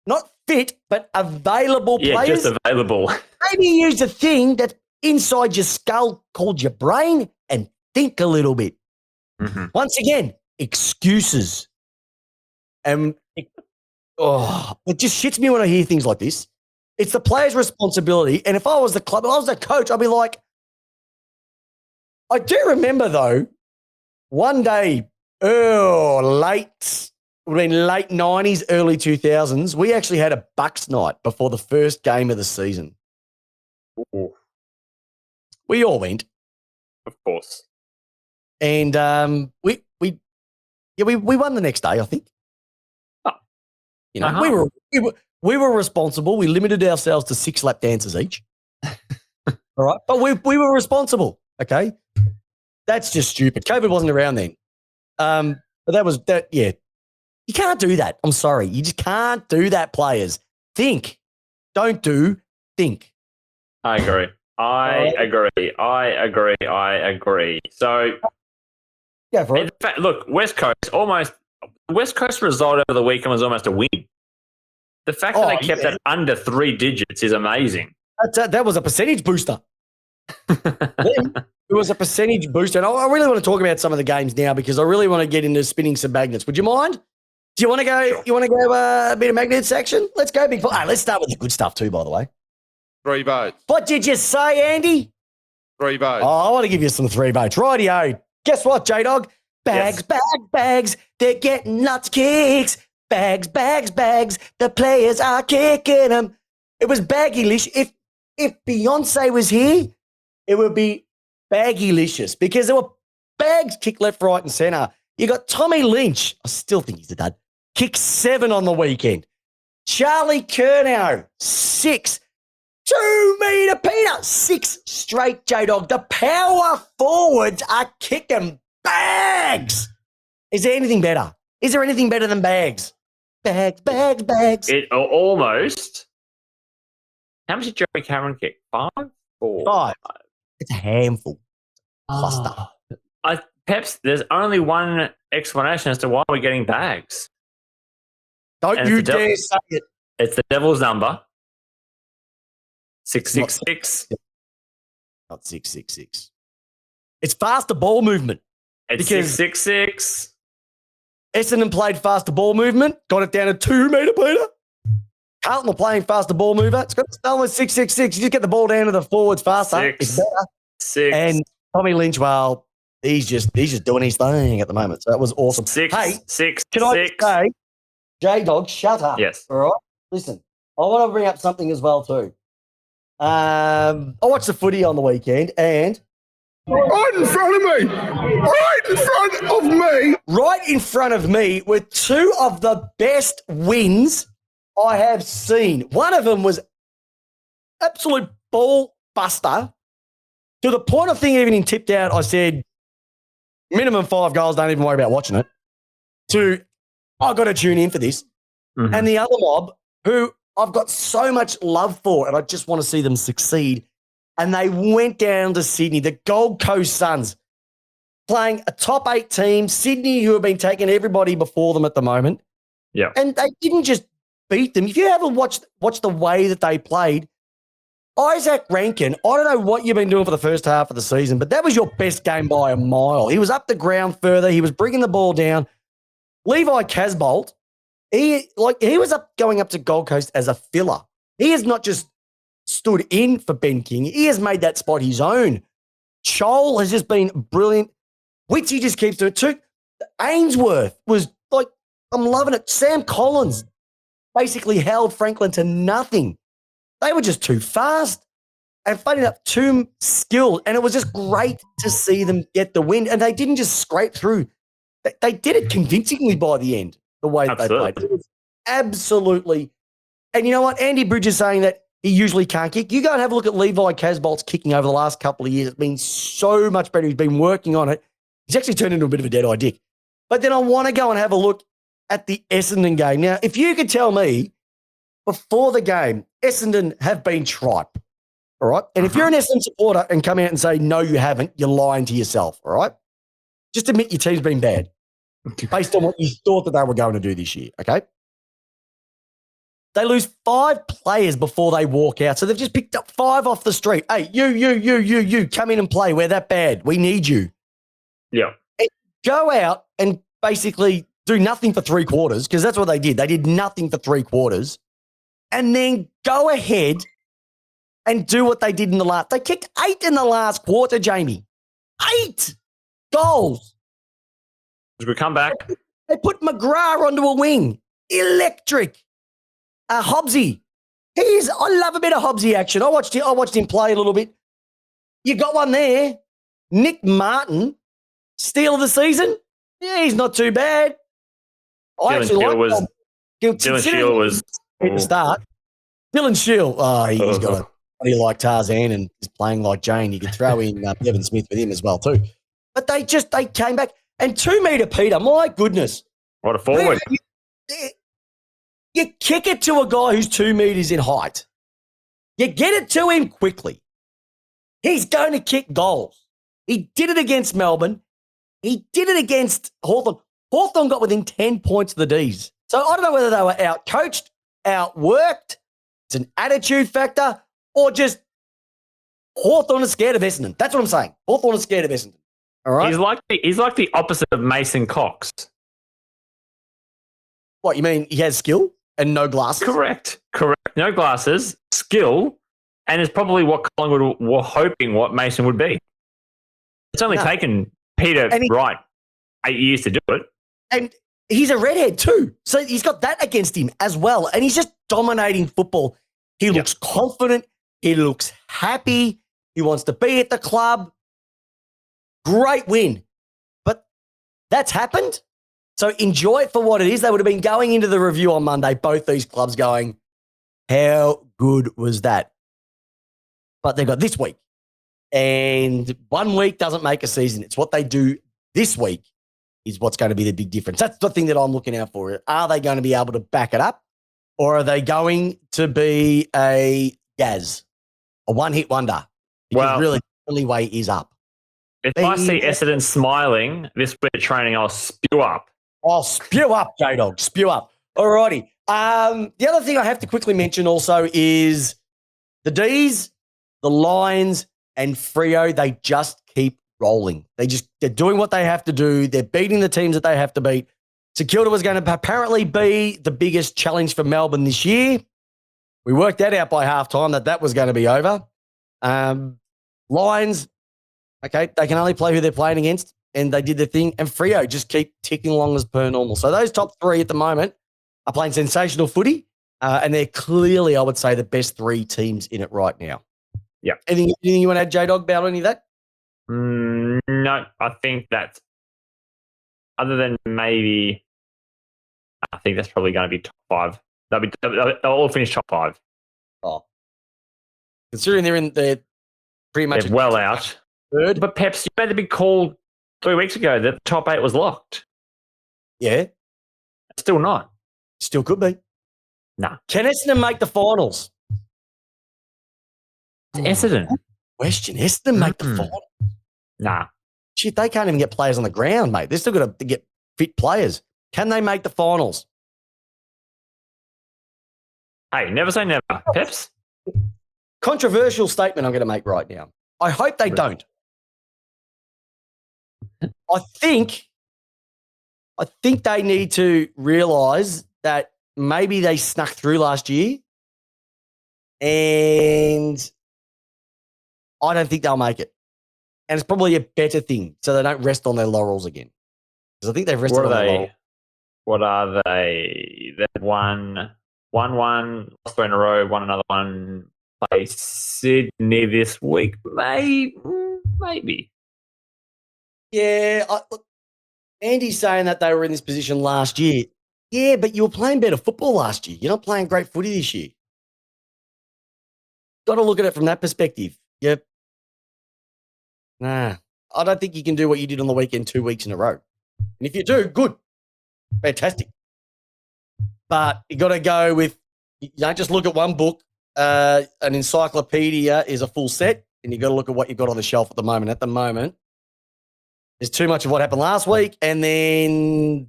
not fit, but available players. Yeah, just available. Maybe use a thing that's inside your skull called your brain and think a little bit. Mm-hmm. Once again, excuses. It just shits me when I hear things like this. It's the player's responsibility. And if I was the club, if I was the coach, I'd be like, I do remember though, one day, late 90s, early 2000s, we actually had a Bucks night before the first game of the season. Ooh. We all went. Of course. And we won the next day, I think. Oh. You know, we were responsible. We limited ourselves to 6 lap dances each. All right. But we were responsible. Okay. That's just stupid. COVID wasn't around then. But that was that. Yeah. You can't do that. I'm sorry. You just can't do that, players. Think. Don't do. Think. I agree. I agree. So, yeah, for it. In fact, look, West Coast result over the weekend was almost a win. The fact that they kept that under 3 digits is amazing. That was a percentage booster. It was a percentage booster. And I really want to talk about some of the games now because I really want to get into spinning some magnets. Would you mind? Do you want to go? Sure. You want to go a bit of magnet section? Let's go, big. Let's start with the good stuff too, by the way. 3 votes. What did you say, Andy? 3 votes. Oh, I want to give you some 3 votes. Rightio. Guess what, J-Dog? Bags. They're getting nuts kicks. Bags. The players are kicking them. It was baggylicious. If Beyonce was here, it would be baggylicious because there were bags kicked left, right, and centre. You got Tommy Lynch. I still think he's a dud. Kicked 7 on the weekend. Charlie Curnow, 6. 2-metre Peter, 6 straight, J-Dog. The power forwards are kicking bags. Is there anything better? Is there anything better than bags? Bags. It almost. How much did Jeremy Cameron kick? 5? 4? 5. It's a handful. Cluster. Peps, there's only one explanation as to why we're getting bags. Don't you dare say it. It's the devil's number. 666. Not 666. It's faster ball movement. It's 666. Essendon played faster ball movement, got it down to 2-metre Peter. Carlton were playing faster ball mover. It's got to start with 666. You just get the ball down to the forwards faster. 6. It's better. 6. And Tommy Lynch, well, he's just doing his thing at the moment. So that was awesome. 6. Hey, 6. Can I just say, J-Dog, shut up. Yes. All right. Listen, I want to bring up something as well too. I watched the footy on the weekend and right in front of me. Right in front of me were 2 of the best wins I have seen. One of them was absolute ball buster to the point of thing even in tipped out, I said, minimum 5 goals, don't even worry about watching it, to, I've got to tune in for this. Mm-hmm. And the other mob, who I've got so much love for and I just want to see them succeed, and they went down to Sydney, the Gold Coast Suns, playing a top 8 team, Sydney, who have been taking everybody before them at the moment. Yeah. And they didn't just beat them. If you ever watch the way that they played, Isaac Rankin, I don't know what you've been doing for the first half of the season, but that was your best game by a mile. He was up the ground further. He was bringing the ball down. Levi Casbolt, he was going up to Gold Coast as a filler. He has not just stood in for Ben King. He has made that spot his own. Chol has just been brilliant. Witsy just keeps doing it too. Ainsworth was like, I'm loving it. Sam Collins basically held Franklin to nothing. They were just too fast and funny enough, too skilled. And it was just great to see them get the win. And they didn't just scrape through. They did it convincingly by the end, the way that they played. It was absolutely. And you know what? Andy Bridge is saying that he usually can't kick. You go and have a look at Levi Casbolt's kicking over the last couple of years. It's been so much better. He's been working on it. He's actually turned into a bit of a dead-eye dick. But then I want to go and have a look at the Essendon game. Now, if you could tell me before the game, Essendon have been tripe. All right. And if you're an Essendon supporter and come out and say, no, you haven't, you're lying to yourself. All right. Just admit your team's been bad based on what you thought that they were going to do this year. Okay. They lose 5 players before they walk out. So they've just picked up 5 off the street. Hey, you, come in and play. We're that bad. We need you. Yeah. And go out and basically do nothing for 3 quarters, because that's what they did. They did nothing for 3 quarters. And then go ahead and do what they did in the last. They kicked 8 in the last quarter, Jamie. 8 goals. We come back. They put McGrath onto a wing. Electric. Hobbsy. I love a bit of Hobbsy action. I watched him play a little bit. You got one there. Nick Martin, steal of the season. Yeah, he's not too bad. Dylan Shield was at the start. Dylan Shield. Oh, he's got a body like Tarzan and is playing like Jane. You could throw in Devin Smith with him as well too. But they came back. And 2 metre Peter, my goodness. What a forward. You kick it to a guy who's 2 metres in height. You get it to him quickly. He's going to kick goals. He did it against Melbourne. He did it against Hawthorn. Hawthorn got within 10 points of the D's. So I don't know whether they were out-coached, outworked, it's an attitude factor, or just Hawthorn is scared of Essendon. That's what I'm saying. Hawthorn is scared of Essendon. All right? He's like the opposite of Mason Cox. What, you mean he has skill and no glasses? Correct. No glasses, skill, and it's probably what Collingwood were hoping what Mason would be. It's only taken Peter Wright 8 years to do it. And he's a redhead too. So he's got that against him as well. And he's just dominating football. He looks confident. He looks happy. He wants to be at the club. Great win. But that's happened. So enjoy it for what it is. They would have been going into the review on Monday, both these clubs going, how good was that? But they've got this week. And 1 week doesn't make a season. It's what they do this week is what's going to be the big difference. That's the thing that I'm looking out for. Are they going to be able to back it up? Or are they going to be a one-hit wonder? Because really, the only way is up. If I see Essendon smiling this week of training, I'll spew up. I'll spew up, J-Dog. Spew up. All righty. The other thing I have to quickly mention also is the D's, the Lions, and Freo, they just keep rolling. They're doing what they have to do. They're beating the teams that they have to beat. St Kilda was going to apparently be the biggest challenge for Melbourne this year. We worked that out by halftime that was going to be over. Lions, okay, they can only play who they're playing against, and they did their thing. And Freo just keep ticking along as per normal. So those top 3 at the moment are playing sensational footy, and they're clearly, I would say, the best 3 teams in it right now. Yeah. Anything you want to add, J-Dog, about any of that? No, I think that's, other than maybe, I think that's probably going to be top 5. They'll all finish top 5. Oh. Considering they're pretty much well out. Third. But Peps, you made the big call 3 weeks ago that the top 8 was locked. Yeah. Still not. Still could be. No. Can Essendon make the finals? Essendon. Question. Essendon make the finals? Nah. Shit, they can't even get players on the ground, mate. They're still got to get fit players. Can they make the finals? Hey, never say never. Peps? Controversial statement I'm going to make right now. I hope they don't. I think they need to realise that maybe they snuck through last year, and I don't think they'll make it. And it's probably a better thing so they don't rest on their laurels again. Because I think they've rested on their laurels. What are they? They've won 1-1, lost 3 in a row, won another one, play Sydney this week. Maybe. Yeah, look, Andy's saying that they were in this position last year. Yeah, but you were playing better football last year. You're not playing great footy this year. Got to look at it from that perspective. Yep. Nah, I don't think you can do what you did on the weekend 2 weeks in a row. And if you do, good. Fantastic. But you got to go with, you don't just look at one book. an encyclopedia is a full set, and you've got to look at what you've got on the shelf at the moment. At the moment, there's too much of what happened last week, and then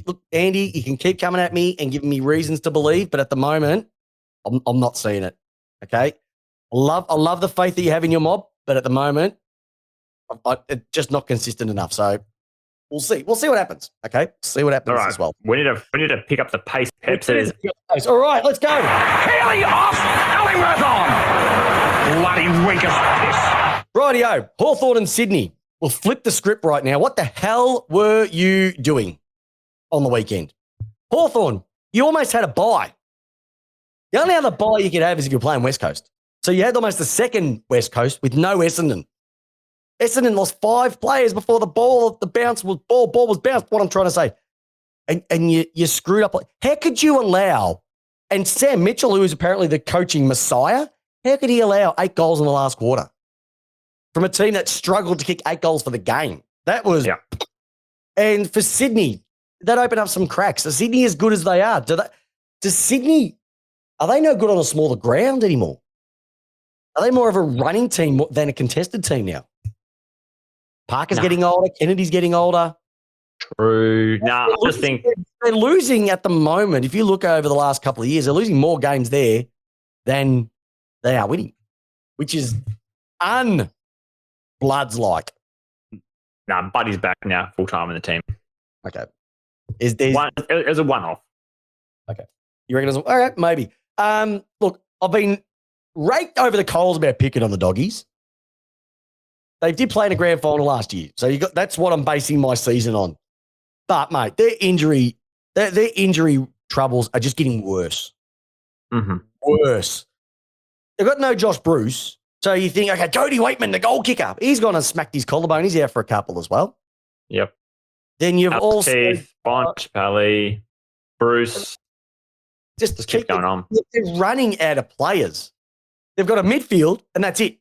look, Andy, you can keep coming at me and giving me reasons to believe, but at the moment, I'm not seeing it. Okay, I love the faith that you have in your mob, but at the moment, it's just not consistent enough. So we'll see. We'll see what happens. Okay, see what happens as well. We need to pick up the pace. Peps is all right. Let's go. Haley off, Ellingworth on. Bloody weakest piss. Rightio, Hawthorn and Sydney. We'll flip the script right now. What the hell were you doing on the weekend? Hawthorn, you almost had a bye. The only other bye you could have is if you're playing West Coast. So you had almost the second West Coast with no Essendon. Essendon lost 5 players before the ball was bounced, what I'm trying to say. And you screwed up. How could you allow, and Sam Mitchell, who is apparently the coaching messiah, how could he allow 8 goals in the last quarter from a team that struggled to kick 8 goals for the game? That was, and for Sydney, that opened up some cracks. Are Sydney as good as they are? Does Sydney, are they no good on a smaller ground anymore? Are they more of a running team than a contested team now? Parker's getting older. Kennedy's getting older. True. I just think they're losing at the moment. If you look over the last couple of years, they're losing more games there than they are winning, which is unbloods like. Buddy's back now, full time in the team. Okay. It was a one-off. Okay. You reckon? All right, maybe. Look, I've been raked over the coals about picking on the doggies. They did play in a grand final last year, so that's what I'm basing my season on. But mate, their injury troubles are just getting worse. Mm-hmm. Worse. They've got no Josh Bruce, so you think, okay, Cody Waitman, the goal kicker, he's gone and smacked his collarbone. He's out for a couple as well. Yep. Then you've also Bontempelli, Bruce. Just keep going on. They're running out of players. They've got a midfield, and that's it.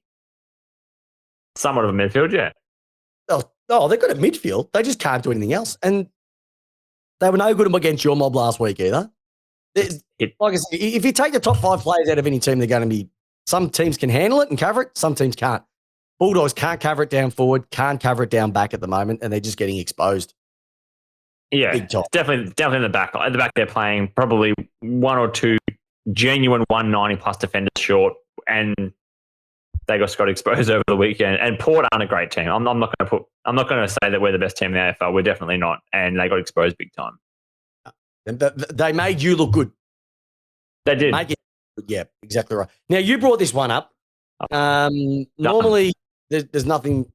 Somewhat of a midfield, yeah. Oh, they've got a midfield. They just can't do anything else. And they were no good against your mob last week either. Like I said, if you take the top 5 players out of any team, they're going to be, some teams can handle it and cover it. Some teams can't. Bulldogs can't cover it down forward, can't cover it down back at the moment, and they're just getting exposed. Yeah, definitely in the back. At the back, they're playing probably 1 or 2 genuine 190+ defenders short, and they got exposed over the weekend. And Port aren't a great team. I'm not going to say that we're the best team in the AFL. We're definitely not, and they got exposed big time. And they made you look good. They did. Yeah, exactly right. Now you brought this one up. Normally, there's nothing.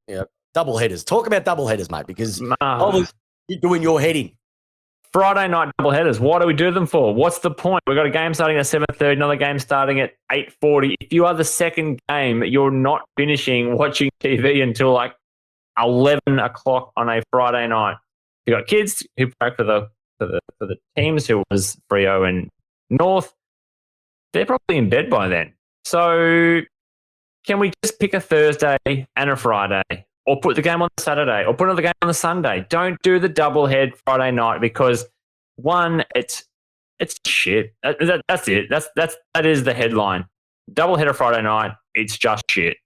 Double headers. Talk about double headers, mate, because you're doing your heading. Friday night double headers. What do we do them for? What's the point? We've got a game starting at 7:30, another game starting at 8:40. If you are the second game, you're not finishing watching TV until like 11 o'clock on a Friday night. You got kids who play for the teams who was Freo and North. They're probably in bed by then. So can we just pick a Thursday and a Friday? Or put the game on the Saturday, or put another game on the Sunday. Don't do the double head Friday night because one, it's shit. That's it. That is the headline. Double header Friday night. It's just shit.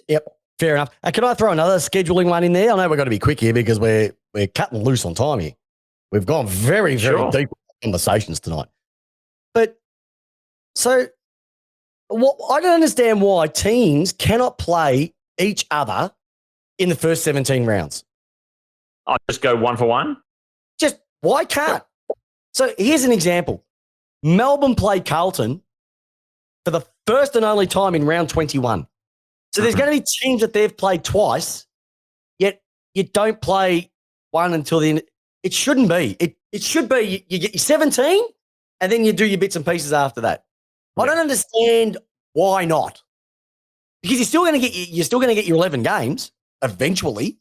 Yep, fair enough. Can I throw another scheduling one in there? I know we've got to be quick here because we're cutting loose on time here. We've gone very, very deep conversations tonight. But so, I don't understand why teams cannot play each other in the first 17 rounds. I'll just go 1 for 1. Just why can't? So here's an example. Melbourne played Carlton for the first and only time in round 21. So there's going to be teams that they've played twice, yet you don't play one until the end. It shouldn't be. It should be you get your 17 and then you do your bits and pieces after that. I don't understand why not. Because you're still going to get your 11 games eventually.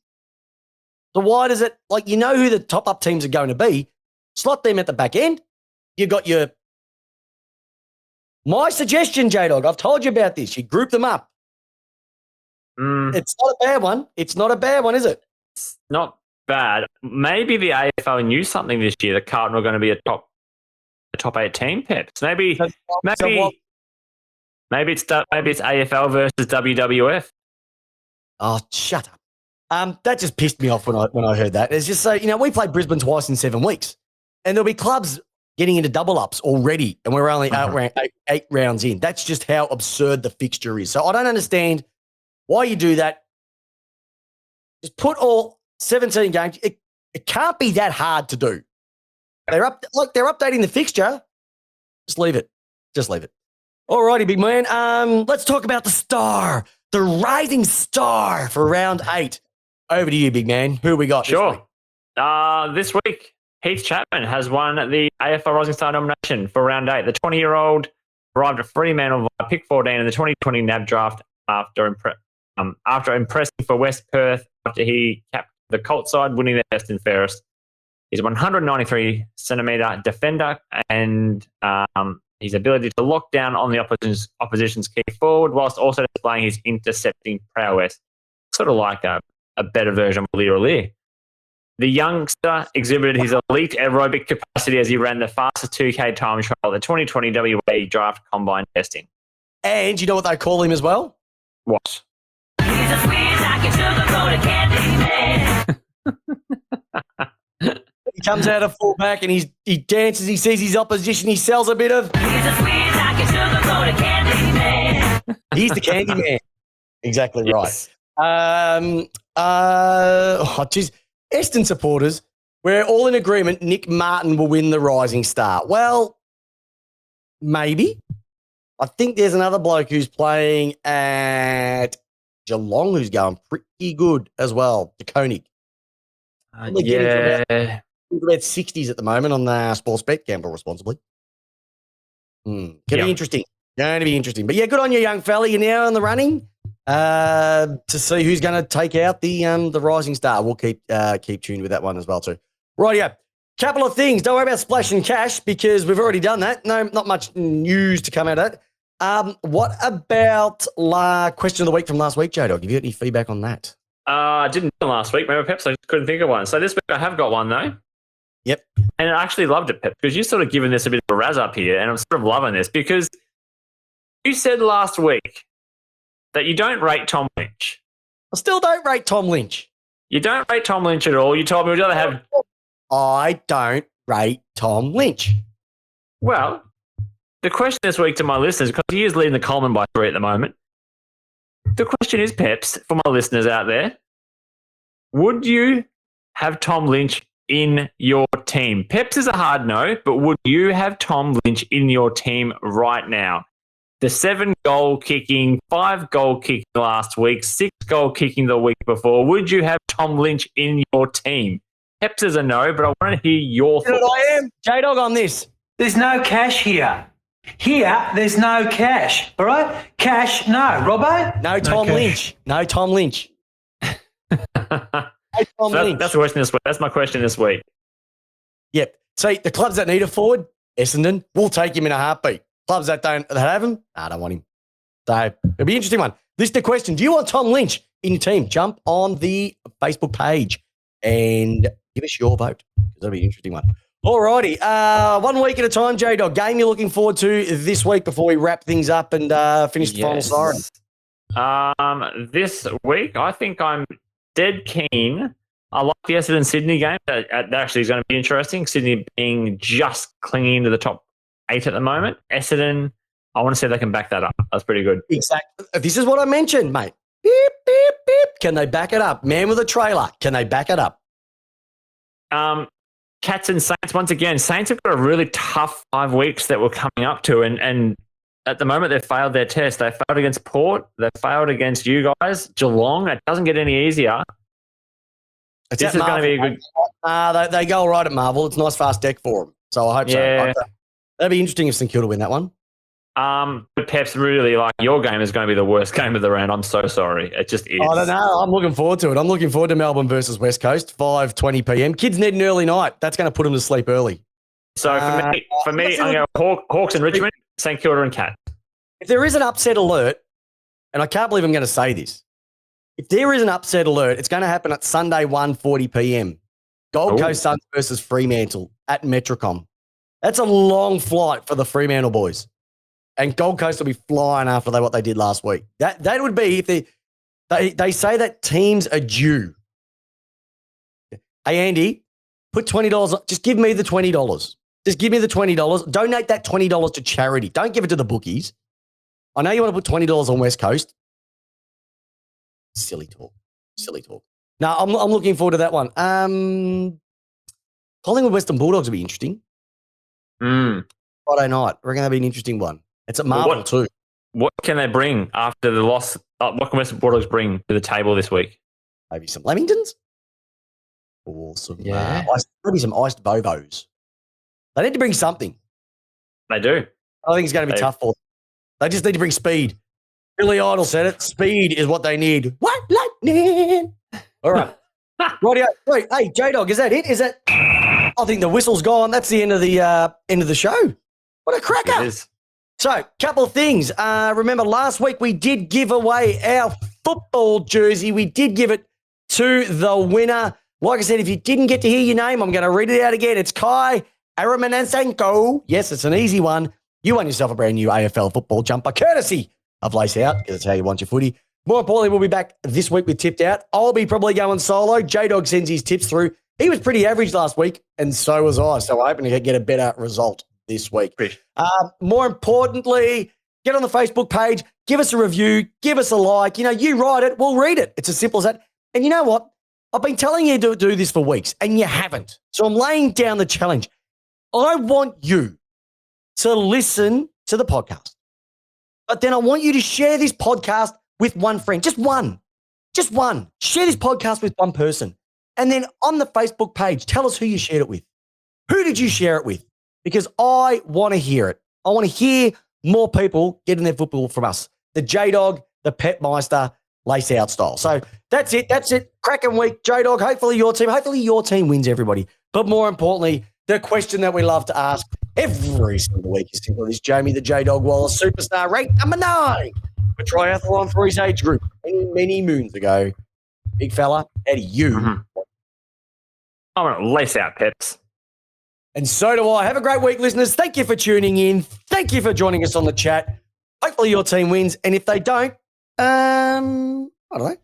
So why does it, like, you know who the top up teams are going to be, slot them at the back end. You got my suggestion, J-Dog, I've told you about this. You group them up. It's not a bad one. It's not a bad one, is it? It's not bad. Maybe the AFL knew something this year. The Carlton are going to be a top 8 team, Peps. Maybe. Maybe it's AFL versus WWF. Oh, shut up. That just pissed me off when I heard that. It's just so, we played Brisbane twice in 7 weeks, and there'll be clubs getting into double ups already, and we're only eight rounds in. That's just how absurd the fixture is. So I don't understand why you do that. Just put all 17 games. It can't be that hard to do. They're updating the fixture. Just leave it. All righty, big man. Let's talk about the rising star for round 8. Over to you, big man. Who we got? Sure. This week, Heath Chapman has won the AFL Rising Star nomination for round 8. The 20-year-old arrived at Fremantle via pick 14 in the 2020 NAB draft after impressing for West Perth after he capped the Colt side, winning their best and fairest. He's a 193-centimetre defender, and his ability to lock down on the opposition's key forward whilst also displaying his intercepting prowess, sort of like a better version of Lear Lear. The youngster exhibited his elite aerobic capacity as he ran the fastest 2K time trial at the 2020 WA Draft Combine testing. And you know what they call him as well? What? He's a sweet like a sugar-coated candy man. He comes out of fullback and he dances, he sees his opposition, he sells a bit of... He's a sweet like a sugar-coated candy man. He's the candy man. Exactly Yes. right. Essendon supporters, we're all in agreement Nick Martin will win the Rising Star. Well, maybe. I think there's another bloke who's playing at Geelong who's going pretty good as well, DeConig. Yeah. About 60s at the moment on the Sports Bet. Gamble responsibly. Be interesting. Going to be interesting. But yeah, good on you, young fella. You're now in the running to see who's going to take out the Rising Star. We'll keep tuned with that one as well too. Right, yeah. Couple of things. Don't worry about splashing cash because we've already done that. No, not much news to come out of that. What about question of the week from last week, J-Dog? Have you got any feedback on that? I didn't do it last week. Maybe Peps, I just couldn't think of one. So this week I have got one though. Yep. And I actually loved it, Pep, because you've sort of given this a bit of a razz up here, and I'm sort of loving this because you said last week that you don't rate Tom Lynch. I still don't rate Tom Lynch. You don't rate Tom Lynch at all. You told me we'd rather have... I don't rate Tom Lynch. Well, the question this week to my listeners, because he is leading the Coleman by 3 at the moment, the question is, Peps, for my listeners out there, would you have Tom Lynch in your team? Peps is a hard no, but would you have Tom Lynch in your team right now? The 7-goal kicking, 5-goal kicking last week, 6-goal kicking the week before. Would you have Tom Lynch in your team? Peps is a no, but I want to hear your thoughts. I am J-Dog on this. There's no cash here. Here, there's no cash. All right? Cash, no. Robbo? No Tom Lynch. No Tom Lynch. That's the question this week. That's my question this week. Yep. See, the clubs that need a forward, Essendon, will take him in a heartbeat. Clubs that have him, I don't want him. So it'll be an interesting one. Listener question, do you want Tom Lynch in your team? Jump on the Facebook page and give us your vote. That'll be an interesting one. All righty. 1 week at a time, J-Dog. Game you're looking forward to this week before we wrap things up and finish the final siren? This week, I think I'm dead keen. I like the Essendon Sydney game. That actually is going to be interesting. Sydney being just clinging to the top 8 at the moment. Essendon, I want to see if they can back that up. That's pretty good. Exactly. This is what I mentioned, mate. Beep, beep, beep. Can they back it up? Man with a trailer. Can they back it up? Cats and Saints, once again, Saints have got a really tough 5 weeks that we're coming up to, and at the moment they've failed their test. They failed against Port. They failed against you guys. Geelong. It doesn't get any easier. This is going to be a good... They go all right at Marvel. It's a nice fast deck for them. So I hope so. That'd be interesting if St Kilda win that one. But Peps, really, your game is going to be the worst game of the round. I'm so sorry. It just is. I don't know. I'm looking forward to it. I'm looking forward to Melbourne versus West Coast, 5:20 p.m. Kids need an early night. That's going to put them to sleep early. So for me, I'm going Hawks and Richmond, St Kilda and Cat. If there is an upset alert, and I can't believe I'm going to say this, if there is an upset alert, it's going to happen at Sunday 1:40 p.m. Gold Coast Suns versus Fremantle at Metricom. That's a long flight for the Fremantle boys. And Gold Coast will be flying after what they did last week. That would be if they say that teams are due. Hey, Andy, put $20. Just give me the $20. Just give me the $20. Donate that $20 to charity. Don't give it to the bookies. I know you want to put $20 on West Coast. Silly talk. No, I'm looking forward to that one. Collingwood Western Bulldogs will be interesting. Friday night. I reckon that'll be an interesting one. It's at Marvel too. What can they bring after the loss? What can Western Bulldogs bring to the table this week? Maybe some Lamingtons? Or some, maybe some iced Bobos. They need to bring something. They do. I think it's going to be tough for them. They just need to bring speed. Billy Idol said it. Speed is what they need. White lightning. All right. Rightio. Wait, hey, J-Dog, is that it? Is that? I think the whistle's gone. That's the end of the show. What a cracker. It is. So, couple of things. Remember, last week we did give away our football jersey. We did give it to the winner. Like I said, if you didn't get to hear your name, I'm going to read it out again. It's Kai Aramanansanko. Yes, it's an easy one. You won yourself a brand new AFL football jumper, courtesy of Lace Out, because that's how you want your footy. More importantly, we'll be back this week with Tipped Out. I'll be probably going solo. J-Dog sends his tips through. He was pretty average last week, and so was I. So I'm hoping to get a better result this week. More importantly, get on the Facebook page, give us a review, give us a like. You write it, we'll read it. It's as simple as that. And you know what? I've been telling you to do this for weeks, and you haven't. So I'm laying down the challenge. I want you to listen to the podcast, but then I want you to share this podcast with one friend, just one. Share this podcast with one person. And then on the Facebook page, tell us who you shared it with. Who did you share it with? Because I want to hear it. I want to hear more people getting their football from us. The J-Dog, the Pet Meister, Lace Out style. So that's it. Cracking week, J-Dog. Hopefully your team wins, everybody. But more importantly, the question that we love to ask every single week is simply this: Jamie the J-Dog Wallis, superstar, ranked number 9 for triathlon for his age group many moons ago. Big fella, how do you? I'm going to lace out, Peps. And so do I. Have a great week, listeners. Thank you for tuning in. Thank you for joining us on the chat. Hopefully your team wins. And if they don't, I don't know.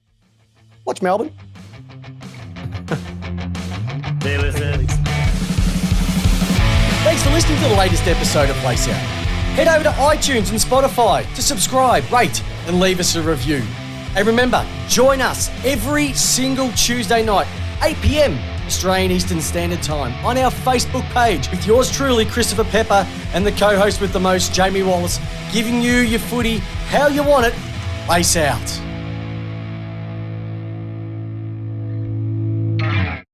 Watch Melbourne. See you, listeners. Thanks for listening to the latest episode of Lace Out. Head over to iTunes and Spotify to subscribe, rate, and leave us a review. And remember, join us every single Tuesday night, 8 p.m. Australian Eastern Standard Time, on our Facebook page with yours truly, Christopher Pepper, and the co-host with the most, Jamie Wallis, giving you your footy how you want it. Lace Out.